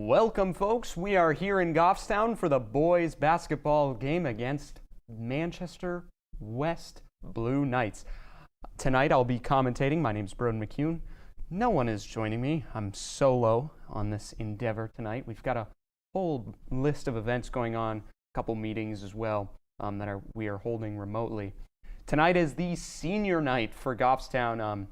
Welcome, folks. We are here in Goffstown for the boys basketball game against Manchester West Blue Knights. Tonight I'll be commentating. My name's Broden McCune. No one is joining me. I'm solo on this endeavor tonight. We've got a whole list of events going on, a couple meetings as well that we are holding remotely. Tonight is the senior night for Goffstown.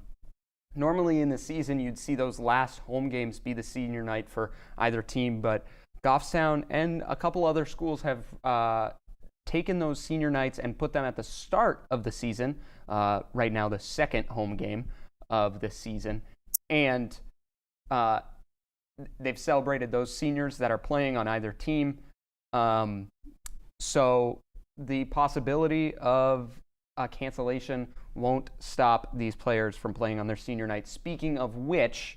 Normally in the season, you'd see those last home games be the senior night for either team, but Goffstown and a couple other schools have taken those senior nights and put them at the start of the season, right now the second home game of the season, and they've celebrated those seniors that are playing on either team. So the possibility of a cancellation won't stop these players from playing on their senior night. Speaking of which,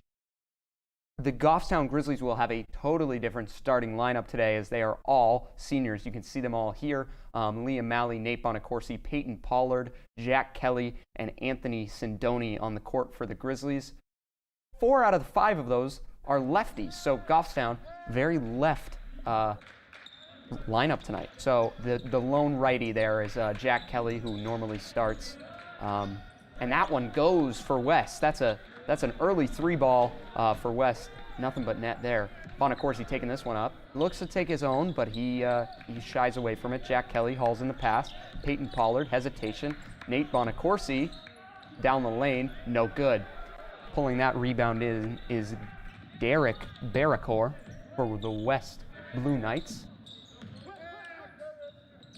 the Goffstown Grizzlies will have a totally different starting lineup today as they are all seniors. You can see them all here. Liam Malley, Nate Bonacorsi, Peyton Pollard, Jack Kelly, and Anthony Sindoni on the court for the Grizzlies. 4 out of the 5 of those are lefties, so Goffstown, very left lineup tonight. So the lone righty there is Jack Kelly, who normally starts. And that one goes for West. That's an early 3-ball for West. Nothing but net there. Bonacorsi taking this one up. Looks to take his own, but he shies away from it. Jack Kelly hauls in the pass. Peyton Pollard, hesitation. Nate Bonacorsi down the lane, no good. Pulling that rebound in is Derek Barracor for the West Blue Knights.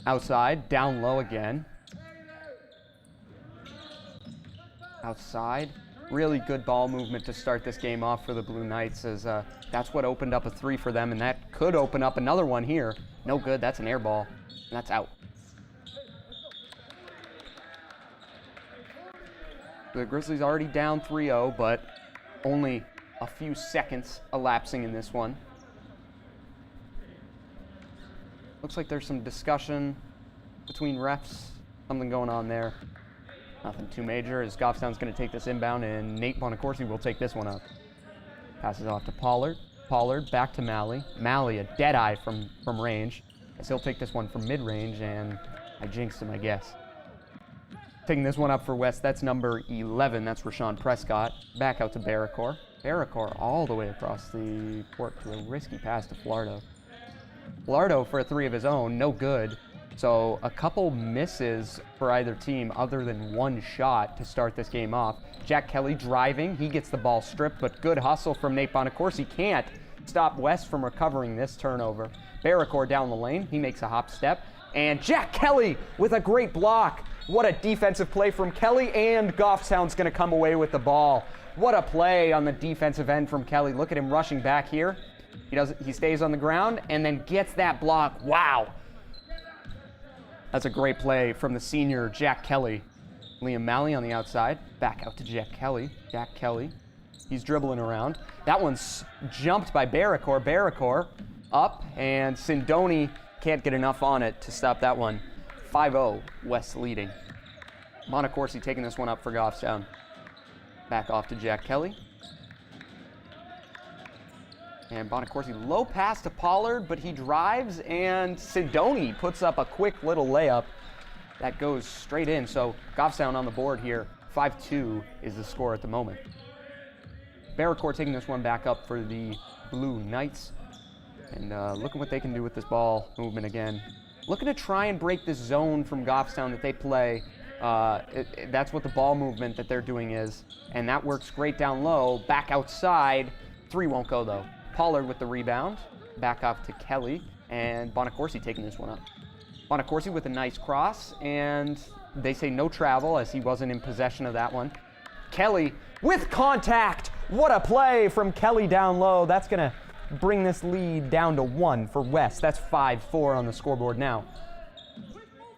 Outside, down low again. Outside. Really good ball movement to start this game off for the Blue Knights, as that's what opened up a 3 for them, and that could open up another one here. No good. That's an air ball, and that's out. The Grizzlies already down 3-0, but only a few seconds elapsing in this one. Looks like there's some discussion between refs, something going on there. Nothing too major, as Goffstown's going to take this inbound, and Nate Bonacorsi will take this one up. Passes off to Pollard. Pollard back to Malley. Malley, a dead eye from range, as he'll take this one from mid-range, and I jinxed him, I guess. Taking this one up for West, that's number 11. That's Rashawn Prescott. Back out to Barracor. Barracor all the way across the court to a risky pass to Flardo. Flardo for a 3 of his own, no good. So a couple misses for either team other than one shot to start this game off. Jack Kelly driving, he gets the ball stripped, but good hustle from Nate Bonacorsi. Can't stop West from recovering this turnover. Barracor down the lane, he makes a hop step. And Jack Kelly with a great block. What a defensive play from Kelly, and Goffstown's gonna come away with the ball. What a play on the defensive end from Kelly. Look at him rushing back here. He stays on the ground and then gets that block. Wow. That's a great play from the senior Jack Kelly. Liam Malley on the outside. Back out to Jack Kelly. Jack Kelly. He's dribbling around. That one's jumped by Barracor. Barracor up, and Sindoni can't get enough on it to stop that one. 5-0, West leading. Bonacorsi taking this one up for Goffstown. Back off to Jack Kelly. And Bonacorsi, low pass to Pollard, but he drives, and Sindoni puts up a quick little layup that goes straight in. So Goffstown on the board here. 5-2 is the score at the moment. Barracor taking this one back up for the Blue Knights. And look at what they can do with this ball movement again. Looking to try and break this zone from Goffstown that they play. That's what the ball movement that they're doing is. And that works great down low. Back outside. 3 won't go, though. Pollard with the rebound, back off to Kelly, and Bonacorsi taking this one up. Bonacorsi with a nice cross, and they say no travel as he wasn't in possession of that one. Kelly with contact. What a play from Kelly down low. That's going to bring this lead down to 1 for West. That's 5-4 on the scoreboard now.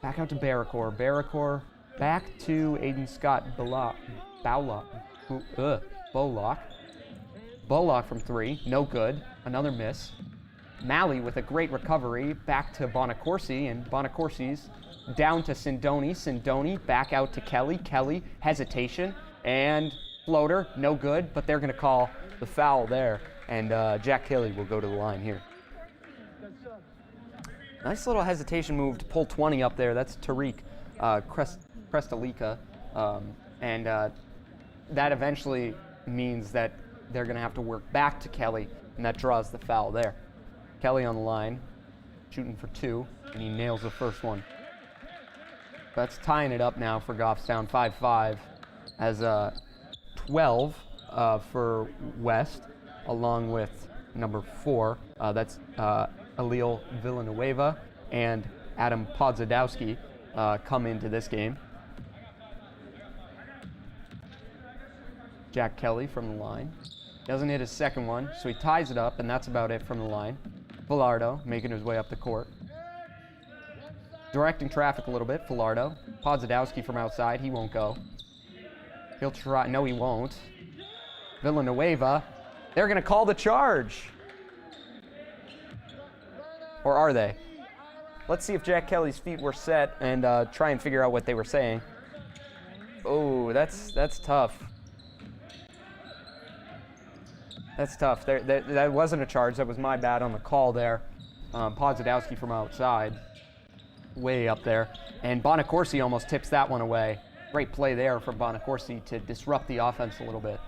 Back out to Barracor. Barracor back to Aiden Scott Bowlock. Bullock from 3, no good. Another miss. Malley with a great recovery, back to Bonacorsi, and Bonacorsi's down to Sindoni. Sindoni back out to Kelly. Kelly, hesitation, and floater, no good, but they're going to call the foul there. and Jack Kelly will go to the line here. Nice little hesitation move to pull 20 up there. That's Tariq Krestalica, and that eventually means that they're going to have to work back to Kelly, and that draws the foul there. Kelly on the line, shooting for 2, and he nails the first one. That's tying it up now for Goffstown, 5-5, as 12 for West, along with number 4. That's Alil Villanueva and Adam Podzadowski come into this game. Jack Kelly from the line. Doesn't hit his second one, so he ties it up, and that's about it from the line. Villardo making his way up the court. Directing traffic a little bit, Villardo. Podzadowski from outside, he won't go. He'll try, no he won't. Villanueva, they're gonna call the charge. Or are they? Let's see if Jack Kelly's feet were set and try and figure out what they were saying. Oh, that's tough. That's tough. That wasn't a charge. That was my bad on the call there. Podzadowski from outside. Way up there. And Bonacorsi almost tips that one away. Great play there from Bonacorsi to disrupt the offense a little bit.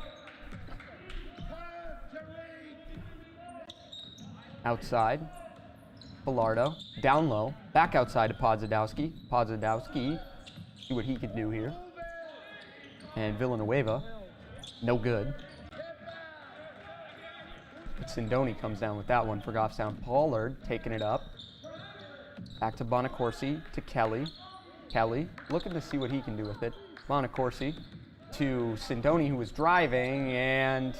Outside. Villardo. Down low. Back outside to Podzadowski. Podzadowski. See what he can do here. And Villanueva. No good. Sindoni comes down with that one for Goffstown. Pollard taking it up. Back to Bonacorsi, to Kelly. Kelly looking to see what he can do with it. Bonacorsi to Sindoni, who was driving, and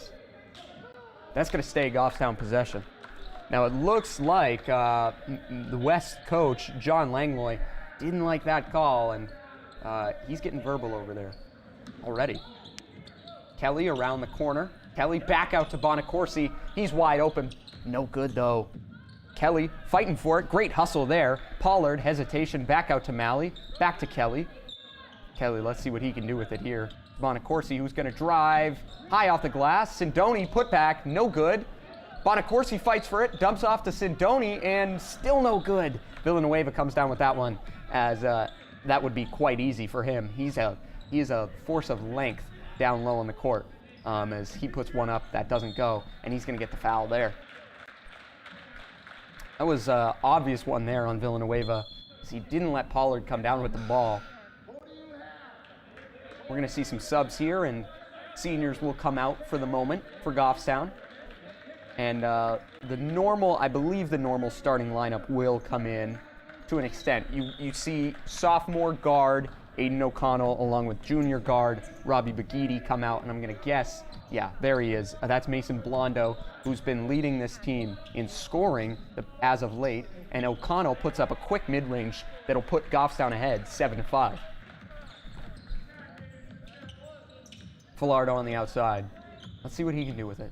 that's going to stay Goffstown possession. Now it looks like the West coach, John Langlois, didn't like that call, and he's getting verbal over there already. Kelly around the corner. Kelly back out to Bonacorsi. He's wide open. No good, though. Kelly fighting for it. Great hustle there. Pollard, hesitation, back out to Malley. Back to Kelly. Kelly, let's see what he can do with it here. Bonacorsi, who's going to drive. High off the glass. Sindoni, put back. No good. Bonacorsi fights for it. Dumps off to Sindoni, and still no good. Villanueva comes down with that one, as that would be quite easy for him. He is a force of length down low on the court. As he puts one up, that doesn't go, and he's going to get the foul there. That was an obvious one there on Villanueva, as he didn't let Pollard come down with the ball. We're going to see some subs here, and seniors will come out for the moment for Goffstown. And I believe the normal starting lineup will come in to an extent. You see sophomore guard Aiden O'Connell, along with junior guard Robbie Bagidi, come out, and I'm going to guess, yeah, there he is. That's Mason Blondo, who's been leading this team in scoring as of late, and O'Connell puts up a quick mid-range that'll put Goffstown ahead, 7-5. Villardo on the outside. Let's see what he can do with it.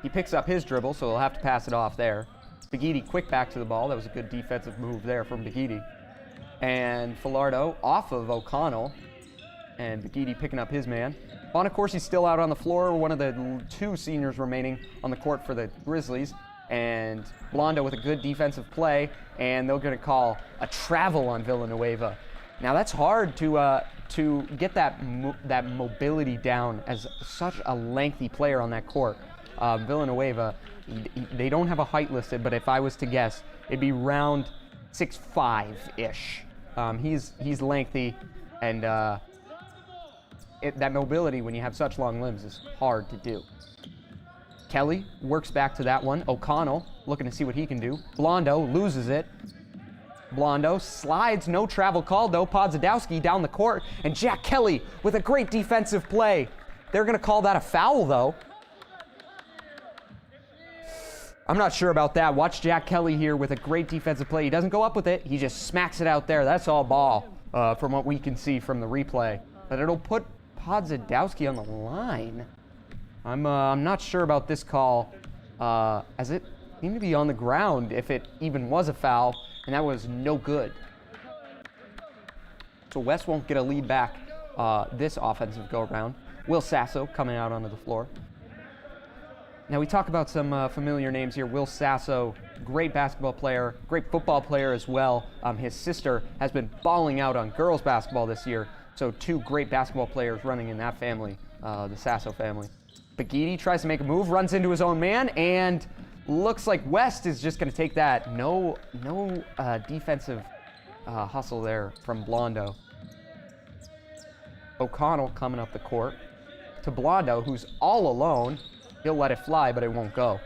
He picks up his dribble, so he'll have to pass it off there. Bagidi quick back to the ball. That was a good defensive move there from Bagidi. And Villardo off of O'Connell, and Bagidi picking up his man. Bonacorsi's still out on the floor, one of the 2 seniors remaining on the court for the Grizzlies. And Blondo with a good defensive play, and they're going to call a travel on Villanueva. Now that's hard to get that mobility down as such a lengthy player on that court. Villanueva, they don't have a height listed, but if I was to guess, it'd be round 6'5"-ish. He's lengthy, and that mobility when you have such long limbs is hard to do. Kelly works back to that one. O'Connell looking to see what he can do. Blondo loses it. Blondo slides, no travel called though. Podzadowski down the court, and Jack Kelly with a great defensive play. They're going to call that a foul though. I'm not sure about that. Watch Jack Kelly here with a great defensive play. He doesn't go up with it. He just smacks it out there. That's all ball from what we can see from the replay. But it'll put Podzadowski on the line. I'm not sure about this call, as it seemed to be on the ground if it even was a foul, and that was no good. So West won't get a lead back this offensive go-around. Will Sasso coming out onto the floor. Now we talk about some familiar names here. Will Sasso, great basketball player, great football player as well. His sister has been balling out on girls basketball this year. So 2 great basketball players running in that family, the Sasso family. Begidi tries to make a move, runs into his own man, and looks like West is just going to take that. No defensive hustle there from Blondo. O'Connell coming up the court to Blondo, who's all alone. He'll let it fly, but it won't go.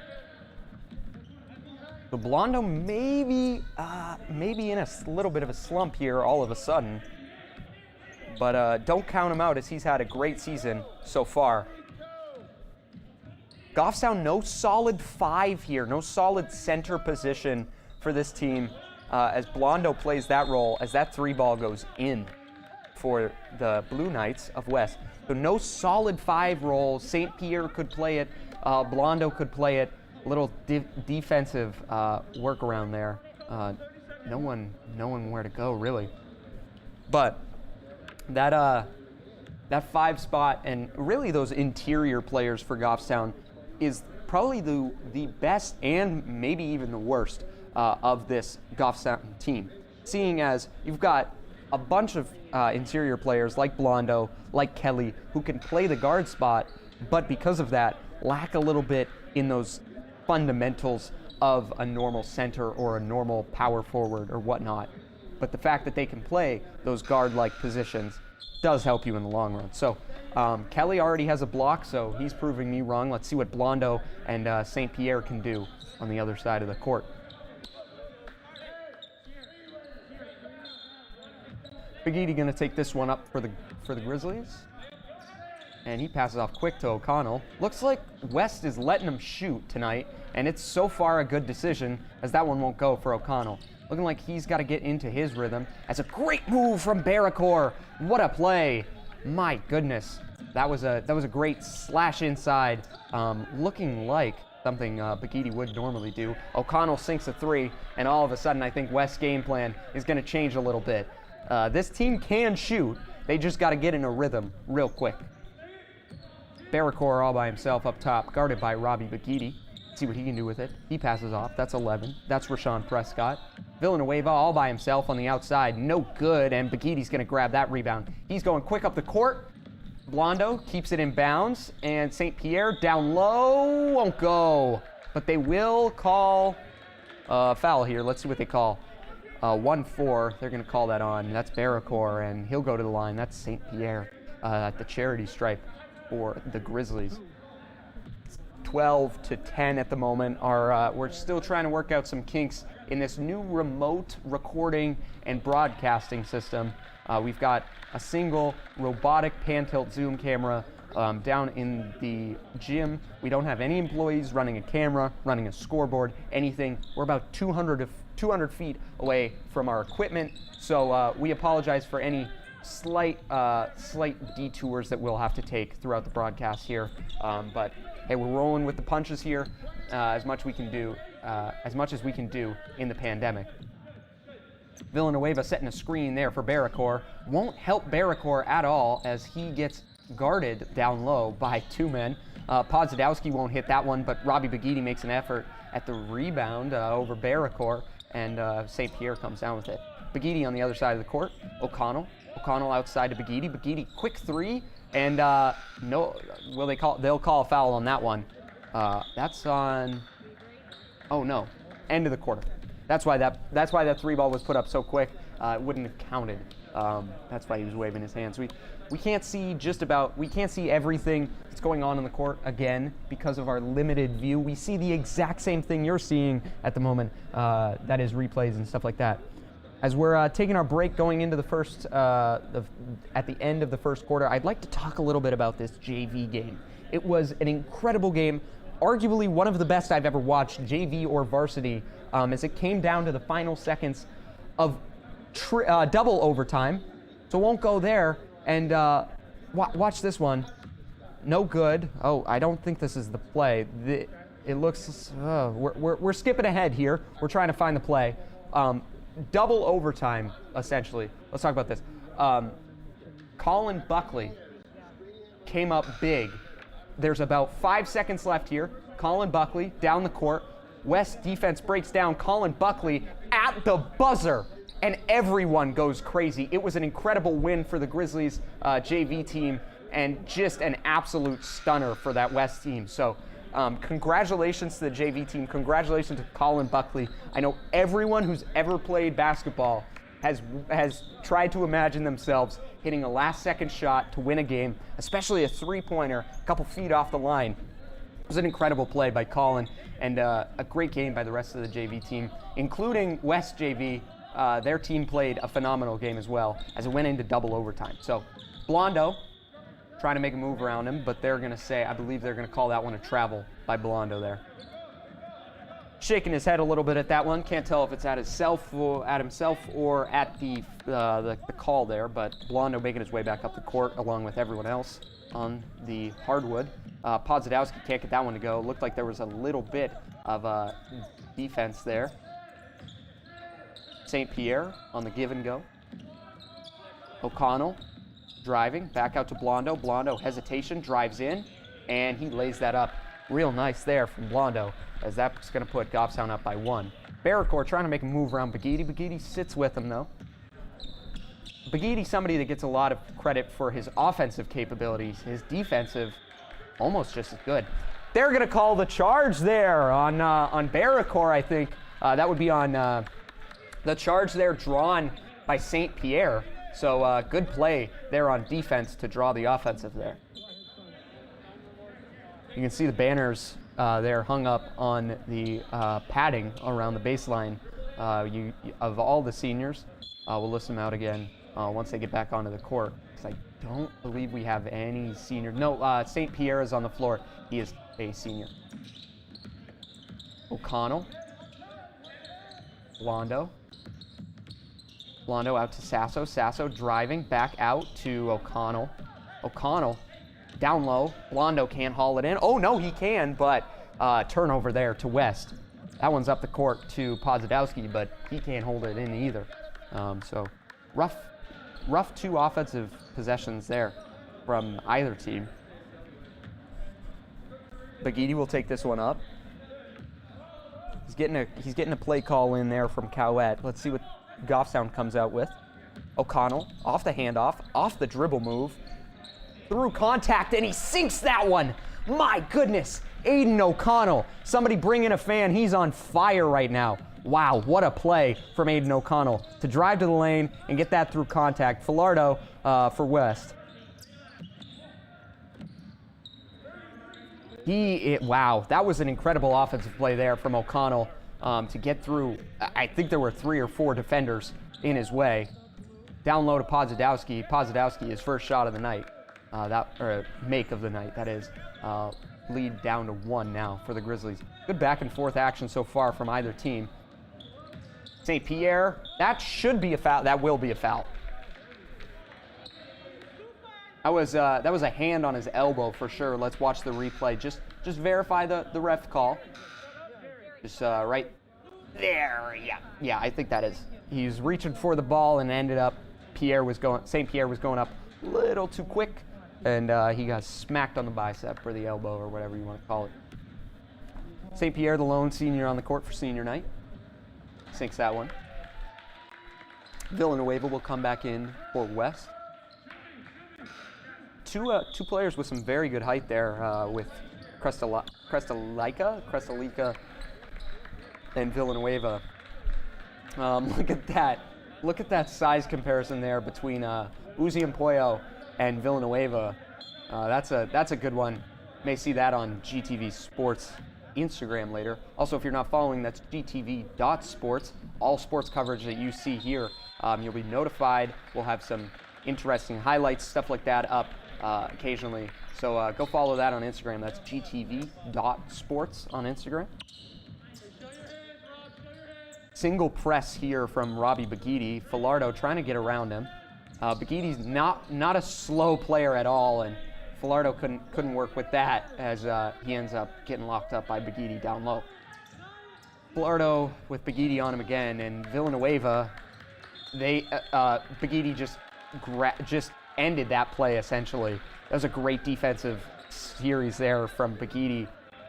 So Blondo maybe in a little bit of a slump here all of a sudden. But don't count him out, as he's had a great season so far. Goffstown, no solid 5 here, no solid center position for this team as Blondo plays that role as that 3 ball goes in for the Blue Knights of West. So no solid 5 role. St. Pierre could play it. Blondo could play it. A little defensive workaround there. No one where to go really. But that 5 spot and really those interior players for Goffstown is probably the best and maybe even the worst of this Goffstown team. Seeing as you've got a bunch of interior players like Blondo, like Kelly, who can play the guard spot, but because of that, lack a little bit in those fundamentals of a normal center or a normal power forward or whatnot. But the fact that they can play those guard-like positions does help you in the long run. So Kelly already has a block, so he's proving me wrong. Let's see what Blondo and St. Pierre can do on the other side of the court. Begidi going to take this one up for the Grizzlies. And he passes off quick to O'Connell. Looks like West is letting him shoot tonight, and it's so far a good decision as that one won't go for O'Connell. Looking like he's got to get into his rhythm. That's a great move from Barracor. What a play. My goodness. That was a great slash inside. Looking like something Begidi would normally do. O'Connell sinks a 3, and all of a sudden I think West's game plan is going to change a little bit. This team can shoot. They just got to get in a rhythm real quick. Barracor all by himself up top, guarded by Robbie Begidi. See what he can do with it. He passes off. That's 11. That's Rashawn Prescott. Villanueva all by himself on the outside. No good, and Begidi's going to grab that rebound. He's going quick up the court. Blondo keeps it in bounds, and St. Pierre down low won't go. But they will call foul here. Let's see what they call. 1-4. They're going to call that on. That's Barracor, and he'll go to the line. That's St. Pierre at the charity stripe for the Grizzlies. 12-10 at the moment. We're still trying to work out some kinks in this new remote recording and broadcasting system. We've got a single robotic pan-tilt zoom camera down in the gym. We don't have any employees running a camera, running a scoreboard, anything. We're about 200 feet away from our equipment, so we apologize for any slight detours that we'll have to take throughout the broadcast here. But hey, we're rolling with the punches here, as much as we can do in the pandemic. Villanueva setting a screen there for Barracor. Won't help Barracor at all as he gets guarded down low by 2 men. Podzadowski won't hit that one, but Robbie Begidi makes an effort at the rebound over Barracor, and St. Pierre comes down with it. Begidi on the other side of the court. O'Connell outside to Begidi. Begidi, quick 3, and they'll call a foul on that one. That's on. Oh no, end of the quarter. That's why that 3 ball was put up so quick. It wouldn't have counted. That's why he was waving his hands. We can't see everything that's going on the court again because of our limited view. We see the exact same thing you're seeing at the moment. That is replays and stuff like that. As we're taking our break going into the first, at the end of the first quarter, I'd like to talk a little bit about this JV game. It was an incredible game, arguably one of the best I've ever watched, JV or varsity, as it came down to the final seconds of double overtime. So won't go there, and watch this one. No good. Oh, I don't think this is the play. It looks, we're skipping ahead here. We're trying to find the play. Double overtime, essentially. Let's talk about this. Colin Buckley came up big. There's about 5 seconds left here. Colin Buckley down the court. West defense breaks down. Colin Buckley at the buzzer, and everyone goes crazy. It was an incredible win for the Grizzlies JV team, and just an absolute stunner for that West team. So congratulations to the JV team. Congratulations to Colin Buckley. I know everyone who's ever played basketball has tried to imagine themselves hitting a last-second shot to win a game, especially a three-pointer a couple feet off the line. It was an incredible play by Colin, and a great game by the rest of the JV team, including West JV. Their team played a phenomenal game as well, as it went into double overtime. So Blondo trying to make a move around him, but they're going to say, I believe they're going to call that one a travel by Blondo there. Shaking his head a little bit at that one. Can't tell if it's at himself or at the call there, but Blondo making his way back up the court along with everyone else on the hardwood. Podzadowski can't get that one to go. Looked like there was a little bit of defense there. St. Pierre on the give and go. O'Connell driving back out to Blondo. Blondo hesitation, drives in, and he lays that up real nice there from Blondo, as that's going to put Goffstown up by 1. Barracore trying to make a move around Bagidi. Bagidi sits with him, though. Bagidi, somebody that gets a lot of credit for his offensive capabilities. His defensive, almost just as good. They're going to call the charge there on Barracore, I think. That would be on the charge there drawn by St. Pierre. So good play there on defense to draw the offensive there. You can see the banners there hung up on the padding around the baseline of all the seniors. We'll list them out again once they get back onto the court, because I don't believe we have any senior. No, St. Pierre is on the floor. He is a senior. O'Connell. Blondo. Blondo out to Sasso. Sasso driving back out to O'Connell. O'Connell down low. Blondo can't haul it in. Oh, no, he can, but turnover there to West. That one's up the court to Podzadowski, but he can't hold it in either. So rough 2 offensive possessions there from either team. Bagidi will take this one up. He's getting a play call in there from Cowett. Let's see what Goffstown comes out with. O'Connell off the handoff, off the dribble move, through contact, and he sinks that one. My goodness, Aiden O'Connell. Somebody bring in a fan. He's on fire right now. Wow, what a play from Aiden O'Connell to drive to the lane and get that through contact. Filardo for West. Wow, that was an incredible offensive play there from O'Connell to get through. I think there were 3 or 4 defenders in his way. Down low to Podzadowski. Podzadowski, his first shot of the night. Make of the night, that is. Lead down to 1 now for the Grizzlies. Good back and forth action so far from either team. St. Pierre, that should be a foul. That will be a foul. That was a hand on his elbow for sure. Let's watch the replay. Just verify the ref call. Just right there. Yeah, I think that is. He was reaching for the ball and ended up. St. Pierre was going up a little too quick, and he got smacked on the bicep or the elbow or whatever you want to call it. St. Pierre, the lone senior on the court for senior night, sinks that one. Villanueva will come back in for West. Two players with some very good height there with Crestalica and Villanueva. Look at that. Look at that size comparison there between Uzi Empoyo and Villanueva. That's a good one. May see that on GTV Sports Instagram later. Also, if you're not following, that's gtv.sports. All sports coverage that you see here, you'll be notified. We'll have some interesting highlights, stuff like that up occasionally. So go follow that on Instagram. That's gtv.sports on Instagram. Single press here from Robbie Bagidi. Filardo trying to get around him. Bagidi's not a slow player at all, and Filardo couldn't work with that as he ends up getting locked up by Bagidi down low. Filardo with Bagidi on him again, and Villanueva, Bagidi just ended that play essentially. That was a great defensive series there from Bagidi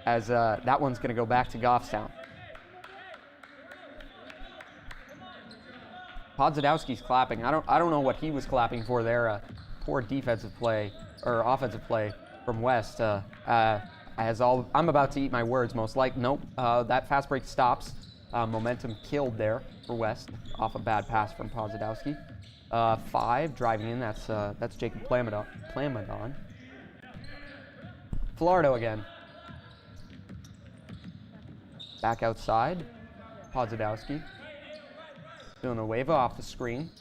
as that one's going to go back to Goffstown. Podzadowski's clapping. I don't know what he was clapping for there. Poor defensive play or offensive play from West. I'm about to eat my words most likely. Nope. That fast break stops. Momentum killed there for West off a bad pass from Podzadowski. 5 driving in. That's Jacob Plamadon. Falardo again. Back outside. Podzadowski. Villanueva off the screen.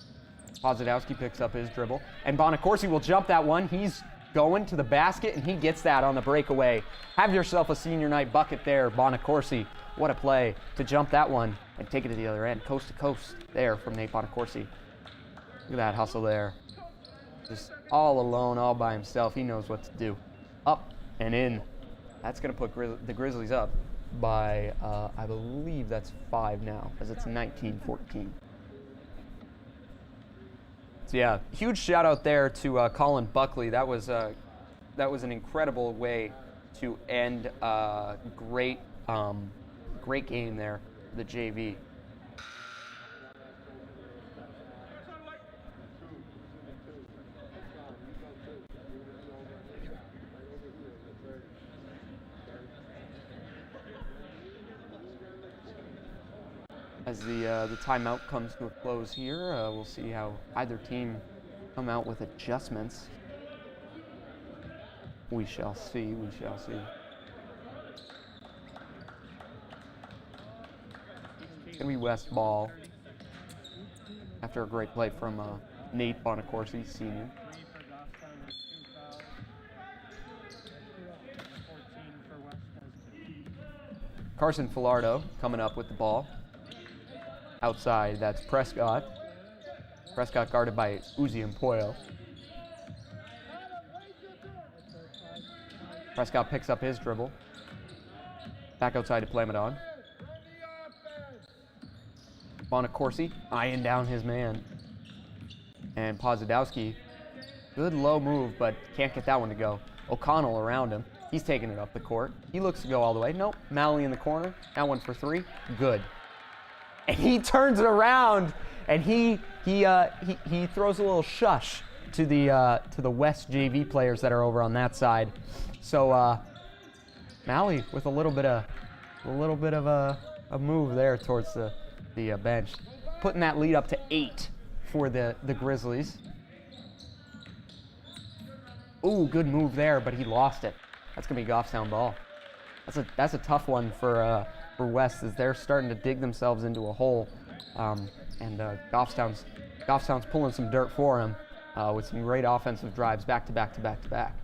Podzadowski picks up his dribble. And Bonacorsi will jump that one. He's going to the basket, and he gets that on the breakaway. Have yourself a senior night bucket there, Bonacorsi. What a play to jump that one and take it to the other end. Coast to coast there from Nate Bonacorsi. Look at that hustle there. Just all alone, all by himself. He knows what to do. Up and in. That's going to put the Grizzlies up by, I believe that's 5 now, as it's 19-14. So yeah, huge shout out there to Colin Buckley. That was an incredible way to end a great game there, the JV. As the timeout comes to a close here, we'll see how either team come out with adjustments. We shall see, we shall see. It's gonna be West ball after a great play from Nate Bonacorsi, senior. Carson Falardo coming up with the ball. Outside, that's Prescott. Prescott guarded by Uzi Empoyo. Prescott picks up his dribble. Back outside to Plamadon. Bonacorsi eyeing down his man. And Podzadowski, good low move, but can't get that one to go. O'Connell around him. He's taking it up the court. He looks to go all the way. Nope. Malley in the corner. That one for 3. Good. And he turns it around, and he throws a little shush to the West JV players that are over on that side. So Malley with a little bit of a move there towards the bench, putting that lead up to 8 for the Grizzlies. Ooh, good move there, but he lost it. That's gonna be Goffstown ball. That's a tough one for West, as they're starting to dig themselves into a hole, and Goffstown's pulling some dirt for him with some great offensive drives back to back to back to back.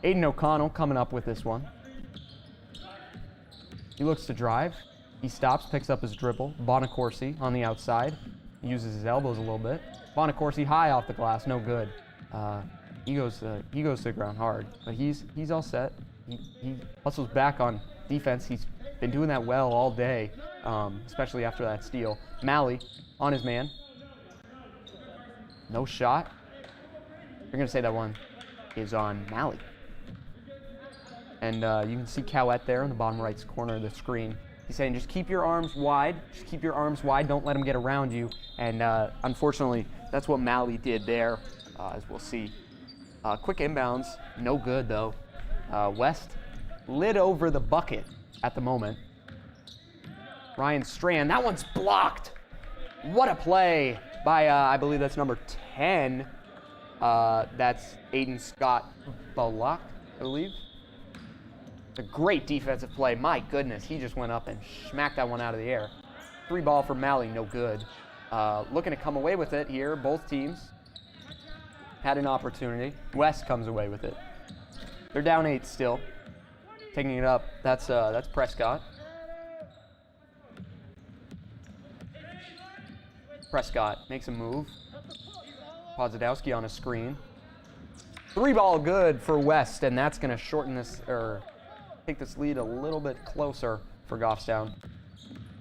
Aiden O'Connell coming up with this one. He looks to drive. He stops, picks up his dribble. Bonacorsi on the outside, uses his elbows a little bit. Bonacorsi high off the glass, no good. He goes to the ground hard, but he's all set. He hustles back on defense. He's been doing that well all day, especially after that steal. Malley on his man. No shot. You're going to say that one is on Malley. And you can see Cowett there in the bottom right corner of the screen. He's saying, just keep your arms wide. Just keep your arms wide. Don't let him get around you. And unfortunately, that's what Malley did there, as we'll see. Quick inbounds. No good, though. West lit over the bucket at the moment. Ryan Strand, that one's blocked. What a play by, I believe that's number 10. That's Aiden Scott Bullock, I believe. A great defensive play. My goodness, he just went up and smacked that one out of the air. 3 ball for Malley, no good. Looking to come away with it here. Both teams had an opportunity. West comes away with it. They're down 8 still. Taking it up, that's Prescott. Prescott makes a move. Podzadowski on a screen. 3 ball good for West, and that's going to shorten this, or take this lead a little bit closer for Goffstown.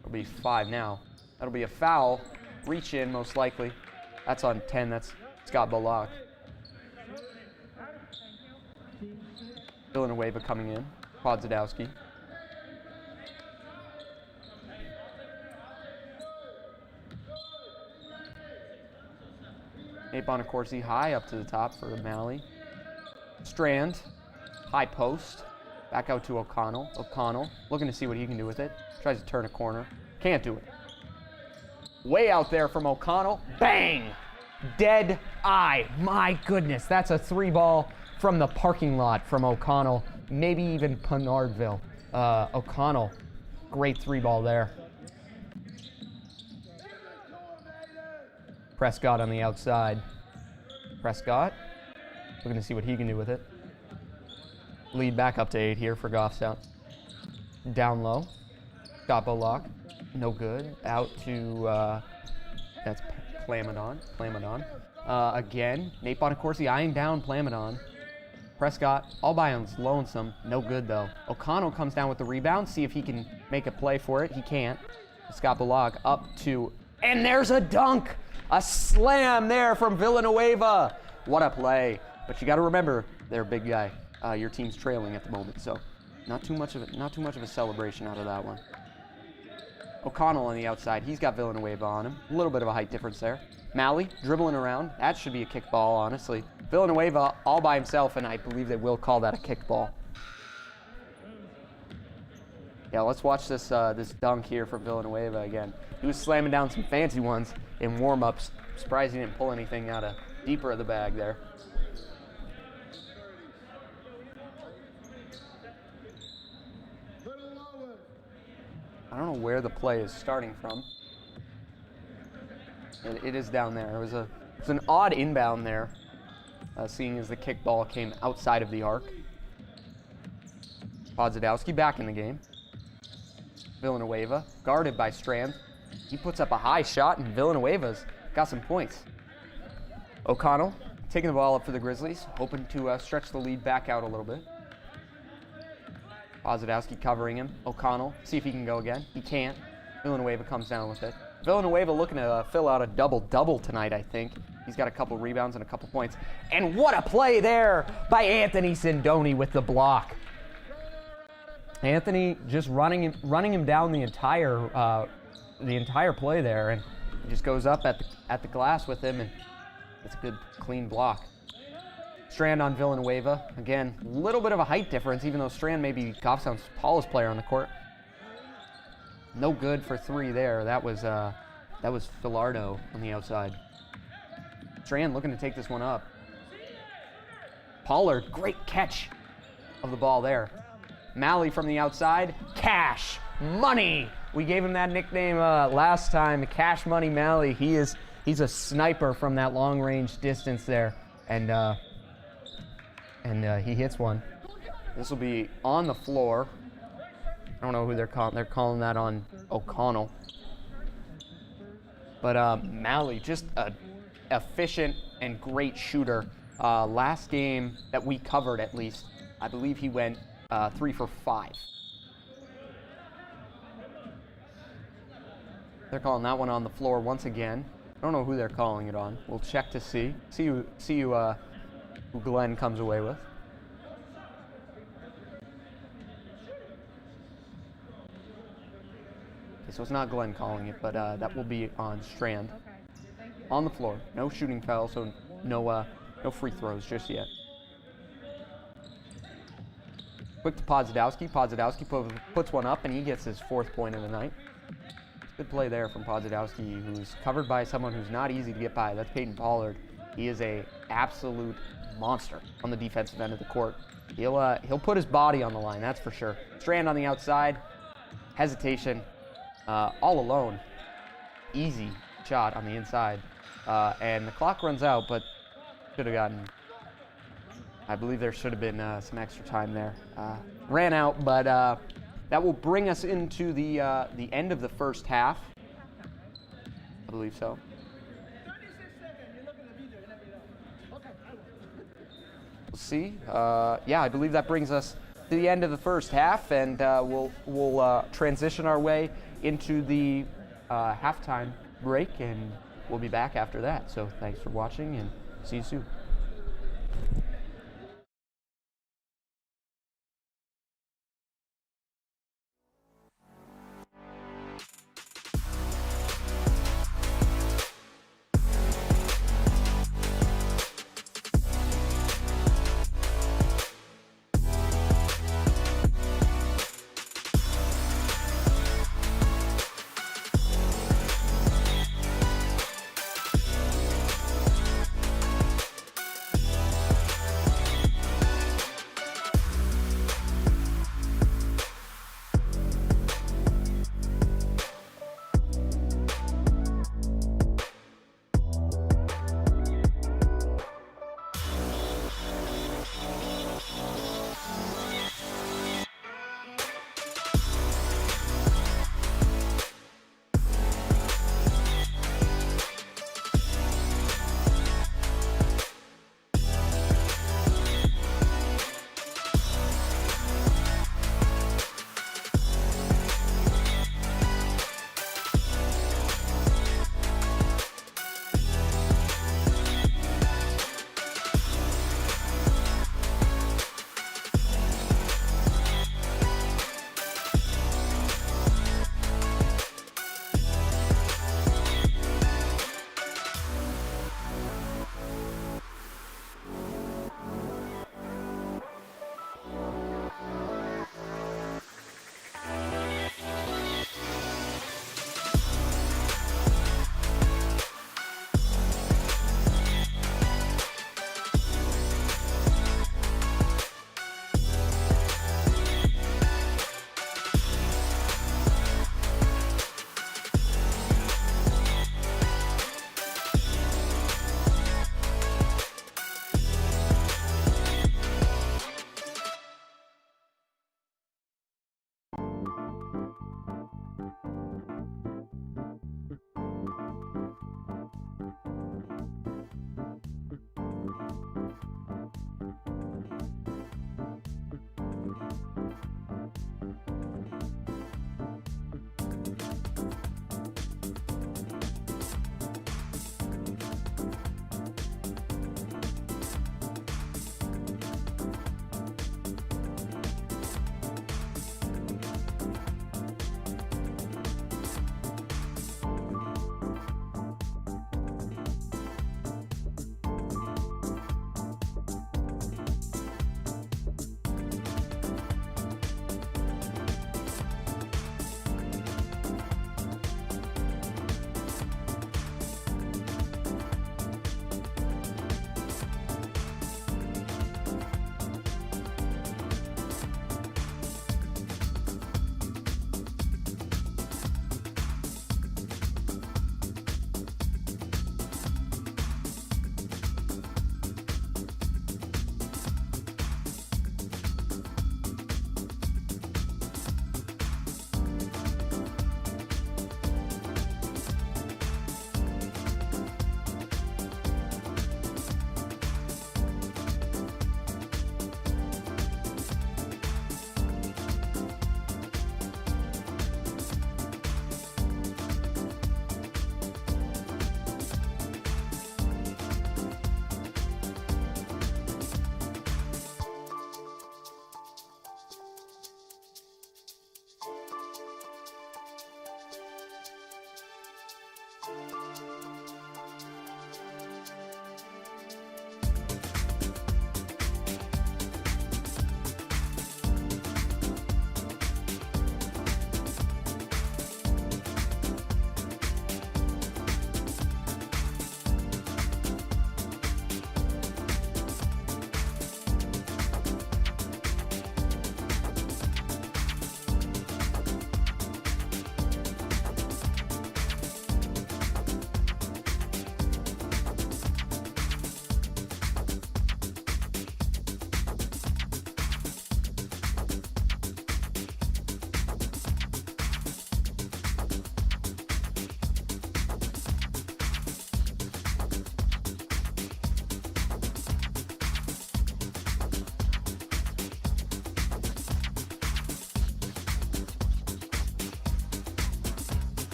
It'll be 5 now. That'll be a foul. Reach in, most likely. That's on 10. That's Scott Bullock. Villanueva coming in. Podzadowski. Nate Bonacorsi high up to the top for Malley. Strand, high post. Back out to O'Connell. O'Connell looking to see what he can do with it. Tries to turn a corner. Can't do it. Way out there from O'Connell. Bang! Dead eye. My goodness, that's a 3-ball from the parking lot from O'Connell. Maybe even Penardville. O'Connell, great 3-ball there. Prescott on the outside. Prescott, looking to see what he can do with it. Lead back up to 8 here for Goffstown. Down low. Scott Bullock, no good. Out to, that's Plamondon. Again, Nate Bonacorsi eyeing down Plamondon. Prescott, all by his lonesome. No good, though. O'Connell comes down with the rebound. See if he can make a play for it. He can't. Scott Bullock up to, and there's a dunk! A slam there from Villanueva. What a play. But you got to remember, they're a big guy. Your team's trailing at the moment, so not too much of a celebration out of that one. O'Connell on the outside. He's got Villanueva on him. A little bit of a height difference there. Malley dribbling around. That should be a kick ball, honestly. Villanueva all by himself, and I believe they will call that a kick ball. Yeah, let's watch this this dunk here from Villanueva again. He was slamming down some fancy ones in warm-ups. Surprised he didn't pull anything out of deeper of the bag there. I don't know where the play is starting from. It is down there. It was an odd inbound there, seeing as the kick ball came outside of the arc. Podzadowski back in the game. Villanueva, guarded by Strand. He puts up a high shot, and Villanueva's got some points. O'Connell taking the ball up for the Grizzlies, hoping to stretch the lead back out a little bit. Podzadowski covering him. O'Connell, see if he can go again. He can't. Villanueva comes down with it. Villanueva looking to fill out a double-double tonight, I think. He's got a couple rebounds and a couple points. And what a play there by Anthony Sindoni with the block. Anthony just running him down the entire play there, and he just goes up at the glass with him, and it's a good clean block. Strand on Villanueva. Again, a little bit of a height difference, even though Strand may be Goffstown's tallest player on the court. No good for 3 there. That was Filardo on the outside. Strand looking to take this one up. Pollard, great catch of the ball there. Malley from the outside. Cash Money. We gave him that nickname last time, Cash Money Malley. He's a sniper from that long range distance there, and he hits one. This will be on the floor. I don't know who they're calling. They're calling that on O'Connell. But Malley, just an efficient and great shooter. Last game that we covered, at least, I believe he went 3 for 5. They're calling that one on the floor once again. I don't know who they're calling it on. We'll check to see who Glenn comes away with. Okay, so it's not Glenn calling it, but that will be on Strand. On the floor. No shooting foul, so no free throws just yet. Quick to Podzadowski. Podzadowski puts one up, and he gets his 4th point of the night. Good play there from Podzadowski, who's covered by someone who's not easy to get by. That's Peyton Pollard. He is a absolute monster on the defensive end of the court. He'll put his body on the line, that's for sure. Strand on the outside. Hesitation. All alone. Easy shot on the inside. And the clock runs out, but should have gotten... I believe there should have been some extra time there. Ran out, but that will bring us into the end of the first half. I believe so. We'll see. Yeah, I believe that brings us to the end of the first half, and we'll transition our way into the halftime break, and we'll be back after that. So thanks for watching, and see you soon.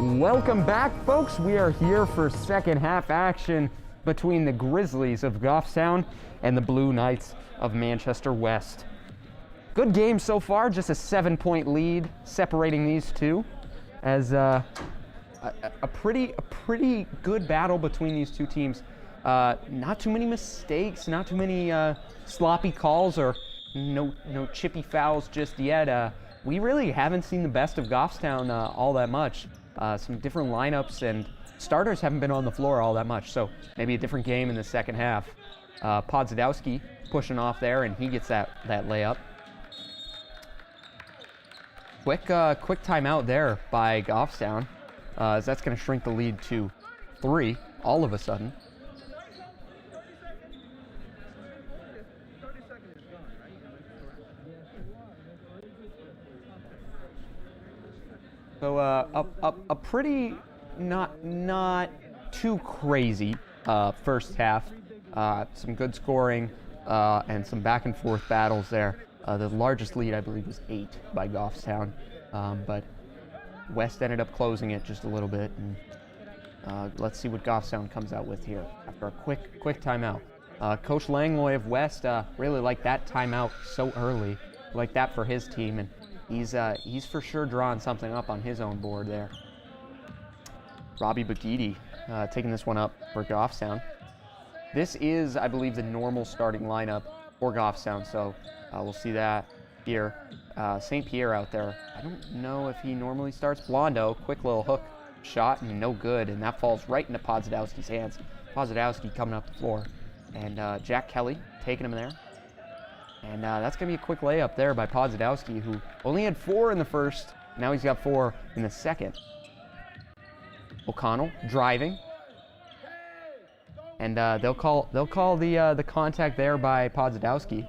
Welcome back, folks. We are here for second half action between the Grizzlies of Goffstown and the Blue Knights of Manchester West. Good game so far, just a 7-point lead separating these two, as a pretty good battle between these two teams. Not too many mistakes, not too many sloppy calls, or no chippy fouls just yet. We really haven't seen the best of Goffstown all that much. Some different lineups, and starters haven't been on the floor all that much, so maybe a different game in the second half. Podzadowski pushing off there, and he gets that layup. Quick timeout there by Goffstown, as that's going to shrink the lead to 3 all of a sudden. So a pretty not too crazy first half. Some good scoring and some back and forth battles there. The largest lead, I believe, was 8 by Goffstown, but West ended up closing it just a little bit. And let's see what Goffstown comes out with here after a quick timeout. Coach Langlois of West really liked that timeout so early, like that for his team, and he's for sure drawing something up on his own board there. Robbie Bagidi taking this one up for Goffstown. This is, I believe, the normal starting lineup for Goffstown, so we'll see that here. St. Pierre out there. I don't know if he normally starts. Blondo, quick little hook shot, and no good, and that falls right into Podzadowski's hands. Podzadowski coming up the floor, and Jack Kelly taking him there. And that's going to be a quick layup there by Podzadowski, who only had 4 in the first. Now he's got 4 in the second. O'Connell driving. And they'll call the contact there by Podzadowski.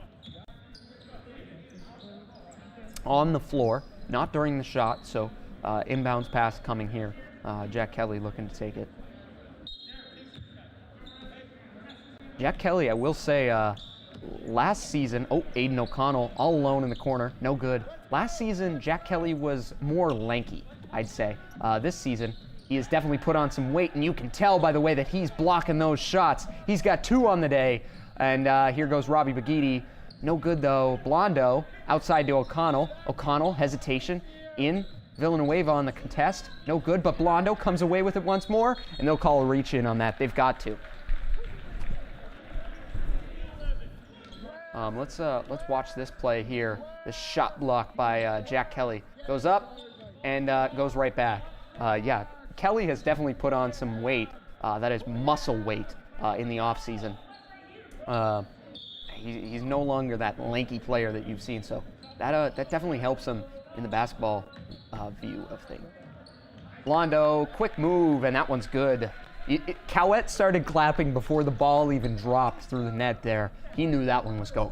On the floor, not during the shot, so inbounds pass coming here. Jack Kelly looking to take it. Jack Kelly, I will say, last season, Aiden O'Connell all alone in the corner, no good. Last season, Jack Kelly was more lanky, I'd say. This season, he has definitely put on some weight, and you can tell by the way that he's blocking those shots. He's got 2 on the day, and here goes Robbie Bagidi. No good though. Blondo outside to O'Connell. O'Connell, hesitation in. Villanueva on the contest, no good, but Blondo comes away with it once more, and they'll call a reach in on that. They've got to. Let's watch this play here. This shot block by Jack Kelly goes up and goes right back. Yeah, Kelly has definitely put on some weight. That is muscle weight in the off season. He's no longer that lanky player that you've seen, so that definitely helps him in the basketball view of things. Blondo, quick move, and that one's good. Cowett started clapping before the ball even dropped through the net there. He knew that one was going.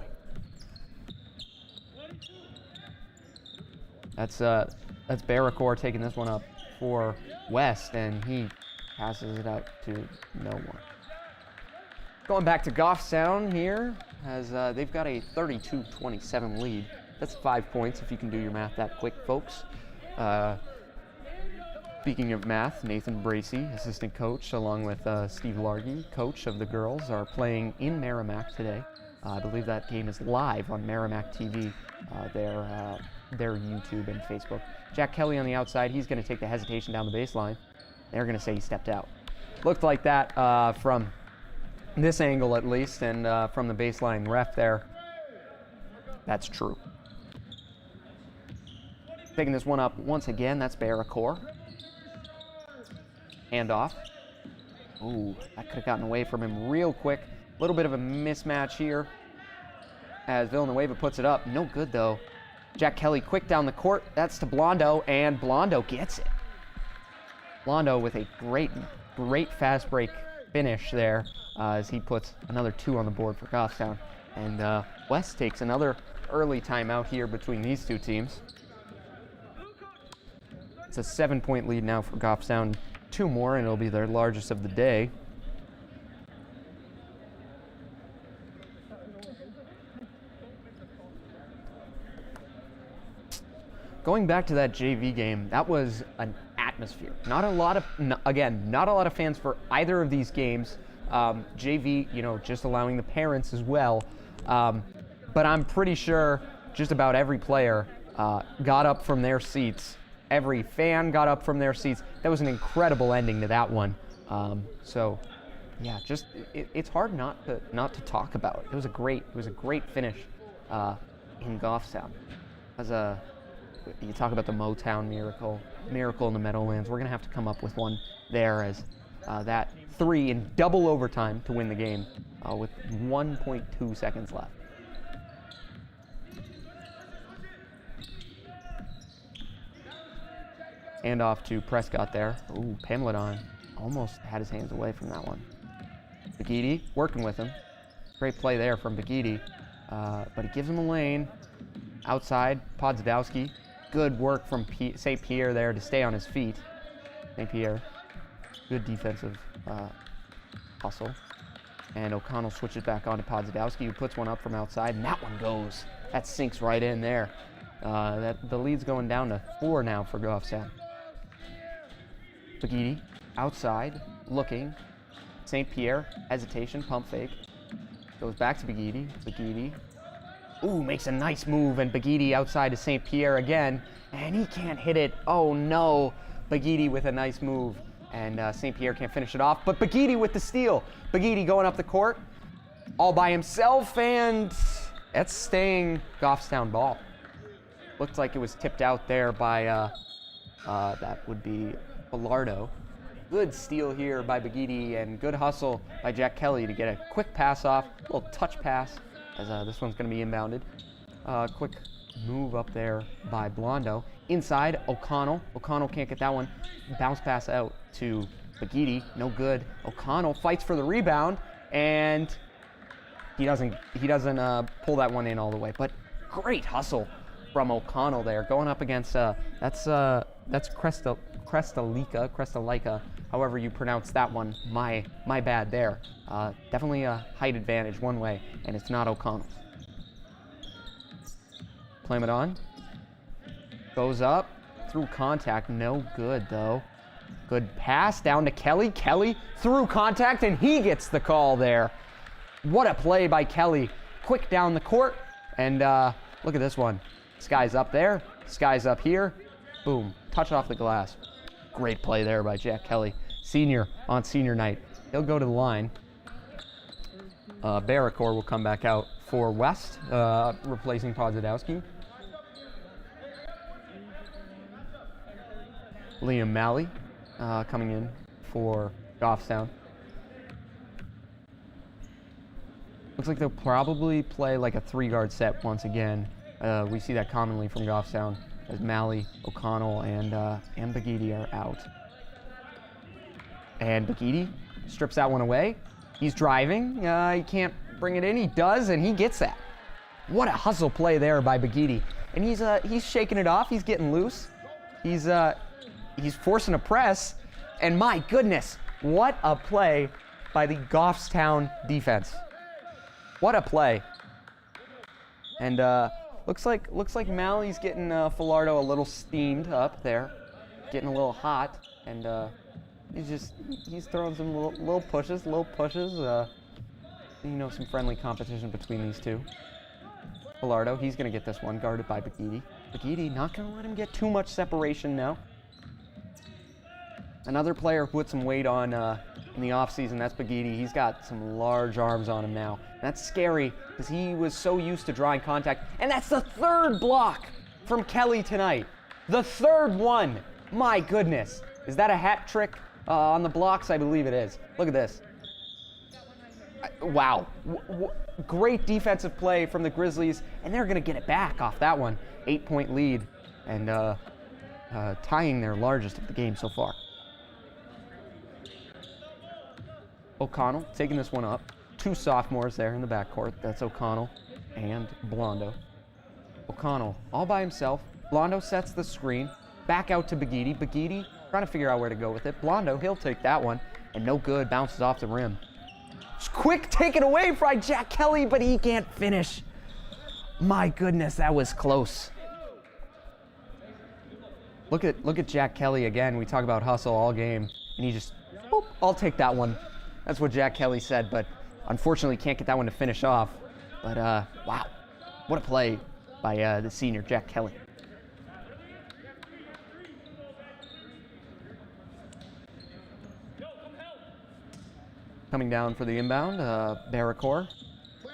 That's Barracor taking this one up for West, and he passes it out to no one. Going back to Goffstown here, as they've got a 32-27 lead. That's 5 points if you can do your math that quick, folks. Speaking of math, Nathan Bracey, assistant coach, along with Steve Largy, coach of the girls, are playing in Merrimack today. I believe that game is live on Merrimack TV, their YouTube and Facebook. Jack Kelly on the outside, he's going to take the hesitation down the baseline. They're going to say he stepped out. Looked like that from this angle at least, and from the baseline ref there. That's true. Taking this one up once again, that's Barracor. Handoff. Ooh, that could have gotten away from him real quick. A little bit of a mismatch here as Villanueva puts it up. No good though. Jack Kelly quick down the court. That's to Blondo, and Blondo gets it. Blondo with a great fast break finish there as he puts another 2 on the board for Goffstown. And West takes another early timeout here between these two teams. It's a 7-point lead now for Goffstown. 2 more, and it'll be their largest of the day. Going back to that JV game, that was an atmosphere. Not a lot of, not a lot of fans for either of these games. JV, just allowing the parents as well. But I'm pretty sure just about every player got up from their seats. Every fan got up from their seats. That was an incredible ending to that one. So, yeah, just it's hard not to talk about. It was a great finish in Goffstown. You talk about the Motown miracle in the Meadowlands. We're gonna have to come up with one there as that 3 in double overtime to win the game with 1.2 seconds left. Hand off to Prescott there. Ooh, Pamela almost had his hands away from that one. Bagidi working with him. Great play there from Bagidi, but he gives him a lane. Outside, Podzadowski. Good work from St. Pierre there to stay on his feet. St. Pierre, good defensive hustle. And O'Connell switches back on to Podzadowski, who puts one up from outside, and that one goes. That sinks right in there. The lead's going down to 4 now for Goffstown. Bagidi, outside, looking. St. Pierre, hesitation, pump fake. Goes back to Bagidi. Bagidi, ooh, makes a nice move, and Bagidi outside to St. Pierre again, and he can't hit it. Oh no, Bagidi with a nice move, and St. Pierre can't finish it off, but Bagidi with the steal. Bagidi going up the court, all by himself, and that's staying Goffstown ball. Looked like it was tipped out there by, that would be Bilardo. Good steal here by Bagidi, and good hustle by Jack Kelly to get a quick pass off, a little touch pass, as this one's going to be inbounded. Quick move up there by Blondo. Inside, O'Connell. O'Connell can't get that one. Bounce pass out to Bagidi. No good. O'Connell fights for the rebound, and he doesn't pull that one in all the way. But great hustle from O'Connell there, going up against that's Crestalica, however you pronounce that one. My bad there. Definitely a height advantage one way, and it's not O'Connell's. Plamadon goes up through contact, no good though. Good pass down to Kelly. Kelly through contact, and he gets the call there. What a play by Kelly. Quick down the court, and look at this one. Sky's up there, Sky's up here. Boom, touch off the glass. Great play there by Jack Kelly. Senior on senior night. He'll go to the line. Barracor will come back out for West, replacing Podzadowski. Liam Malley coming in for Goffstown. Looks like they'll probably play like a 3-guard set once again. We see that commonly from Goffstown, as Malley, O'Connell, and Bagidi are out. And Bagidi strips that one away. He's driving. He can't bring it in. He does, and he gets that. What a hustle play there by Bagidi. And he's shaking it off. He's getting loose. He's forcing a press. And my goodness, what a play by the Goffstown defense. What a play. And looks like Malley's getting Filardo a little steamed up there, getting a little hot, and he's throwing some little pushes, some friendly competition between these two. Filardo, he's gonna get this one, guarded by Bagidi. Bagidi not gonna let him get too much separation now. Another player who put some weight on in the offseason, that's Bagidi. He's got some large arms on him now. That's scary because he was so used to drawing contact. And that's the 3rd block from Kelly tonight. The 3rd one. My goodness. Is that a hat trick on the blocks? I believe it is. Look at this. Wow. Great defensive play from the Grizzlies, and they're going to get it back off that one. 8-point lead, and tying their largest of the game so far. O'Connell taking this one up. 2 sophomores there in the backcourt. That's O'Connell and Blondo. O'Connell all by himself. Blondo sets the screen. Back out to Bagidi. Bagidi trying to figure out where to go with it. Blondo, he'll take that one. And no good. Bounces off the rim. Quick take it away by Jack Kelly, but he can't finish. My goodness, that was close. Look at Jack Kelly again. We talk about hustle all game, and he just, boop, I'll take that one. That's what Jack Kelly said, but unfortunately can't get that one to finish off. But wow, what a play by the senior Jack Kelly. Coming down for the inbound, Barracor,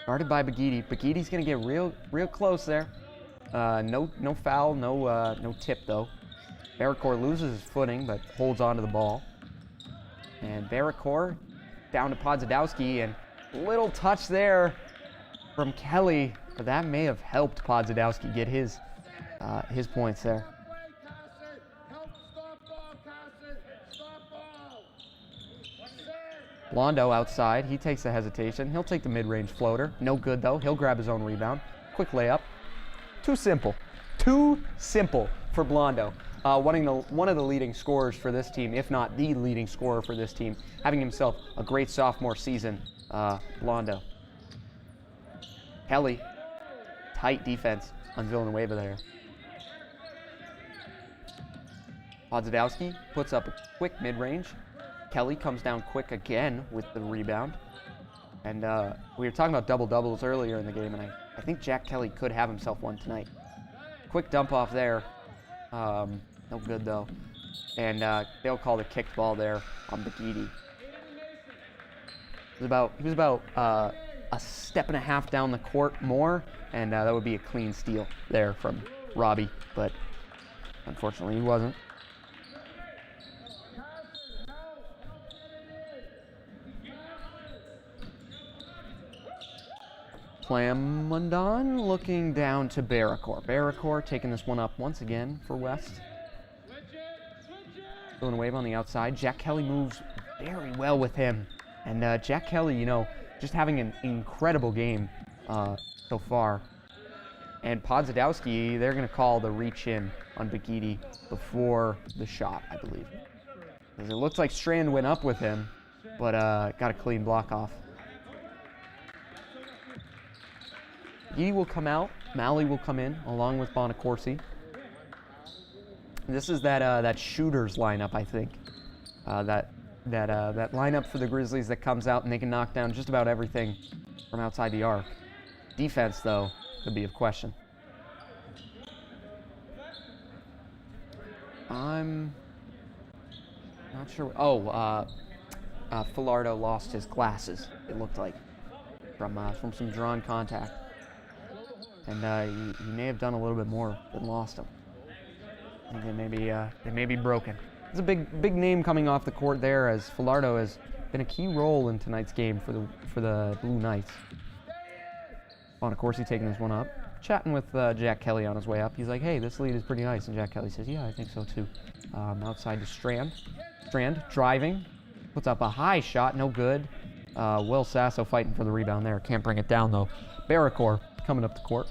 guarded by Bagidi. Bagidi's gonna get real close there. No foul, no tip though. Barracor loses his footing, but holds on to the ball. And Barracor down to Podzadowski, and little touch there from Kelly, but that may have helped Podzadowski get his points there. Blondo outside, he takes the hesitation. He'll take the mid-range floater. No good though, he'll grab his own rebound. Quick layup. Too simple for Blondo. One of the leading scorers for this team, if not the leading scorer for this team, having himself a great sophomore season, Blondo. Kelly, tight defense on Villanueva there. Podzadowski puts up a quick mid-range. Kelly comes down quick again with the rebound. And we were talking about double-doubles earlier in the game, and I think Jack Kelly could have himself one tonight. Quick dump off there. No good though. And they'll call the kicked ball there on Bagidi. He was about a step and a half down the court more, and that would be a clean steal there from Robbie, but unfortunately he wasn't. Plamondon looking down to Barracor. Barracor taking this one up once again for West. Villanueva on the outside. Jack Kelly moves very well with him. And Jack Kelly, just having an incredible game so far. And Podzadowski, they're going to call the reach in on Bagidi before the shot, I believe. Because it looks like Strand went up with him, but got a clean block off. Bagidi will come out. Malley will come in along with Bonacorsi. This is that shooters lineup, I think. That lineup for the Grizzlies that comes out and they can knock down just about everything from outside the arc. Defense, though, could be of question. I'm not sure. Filardo lost his glasses, it looked like, from some drawn contact. And he may have done a little bit more than lost them. I think they may be broken. It's a big name coming off the court there, as Filardo has been a key role in tonight's game for the Blue Knights. Bonacorsi taking this one up, chatting with Jack Kelly on his way up. He's like, "Hey, this lead is pretty nice," and Jack Kelly says, "Yeah, I think so too." Outside to Strand. Strand driving, puts up a high shot, no good. Will Sasso fighting for the rebound there. Can't bring it down though. Barracor coming up the court.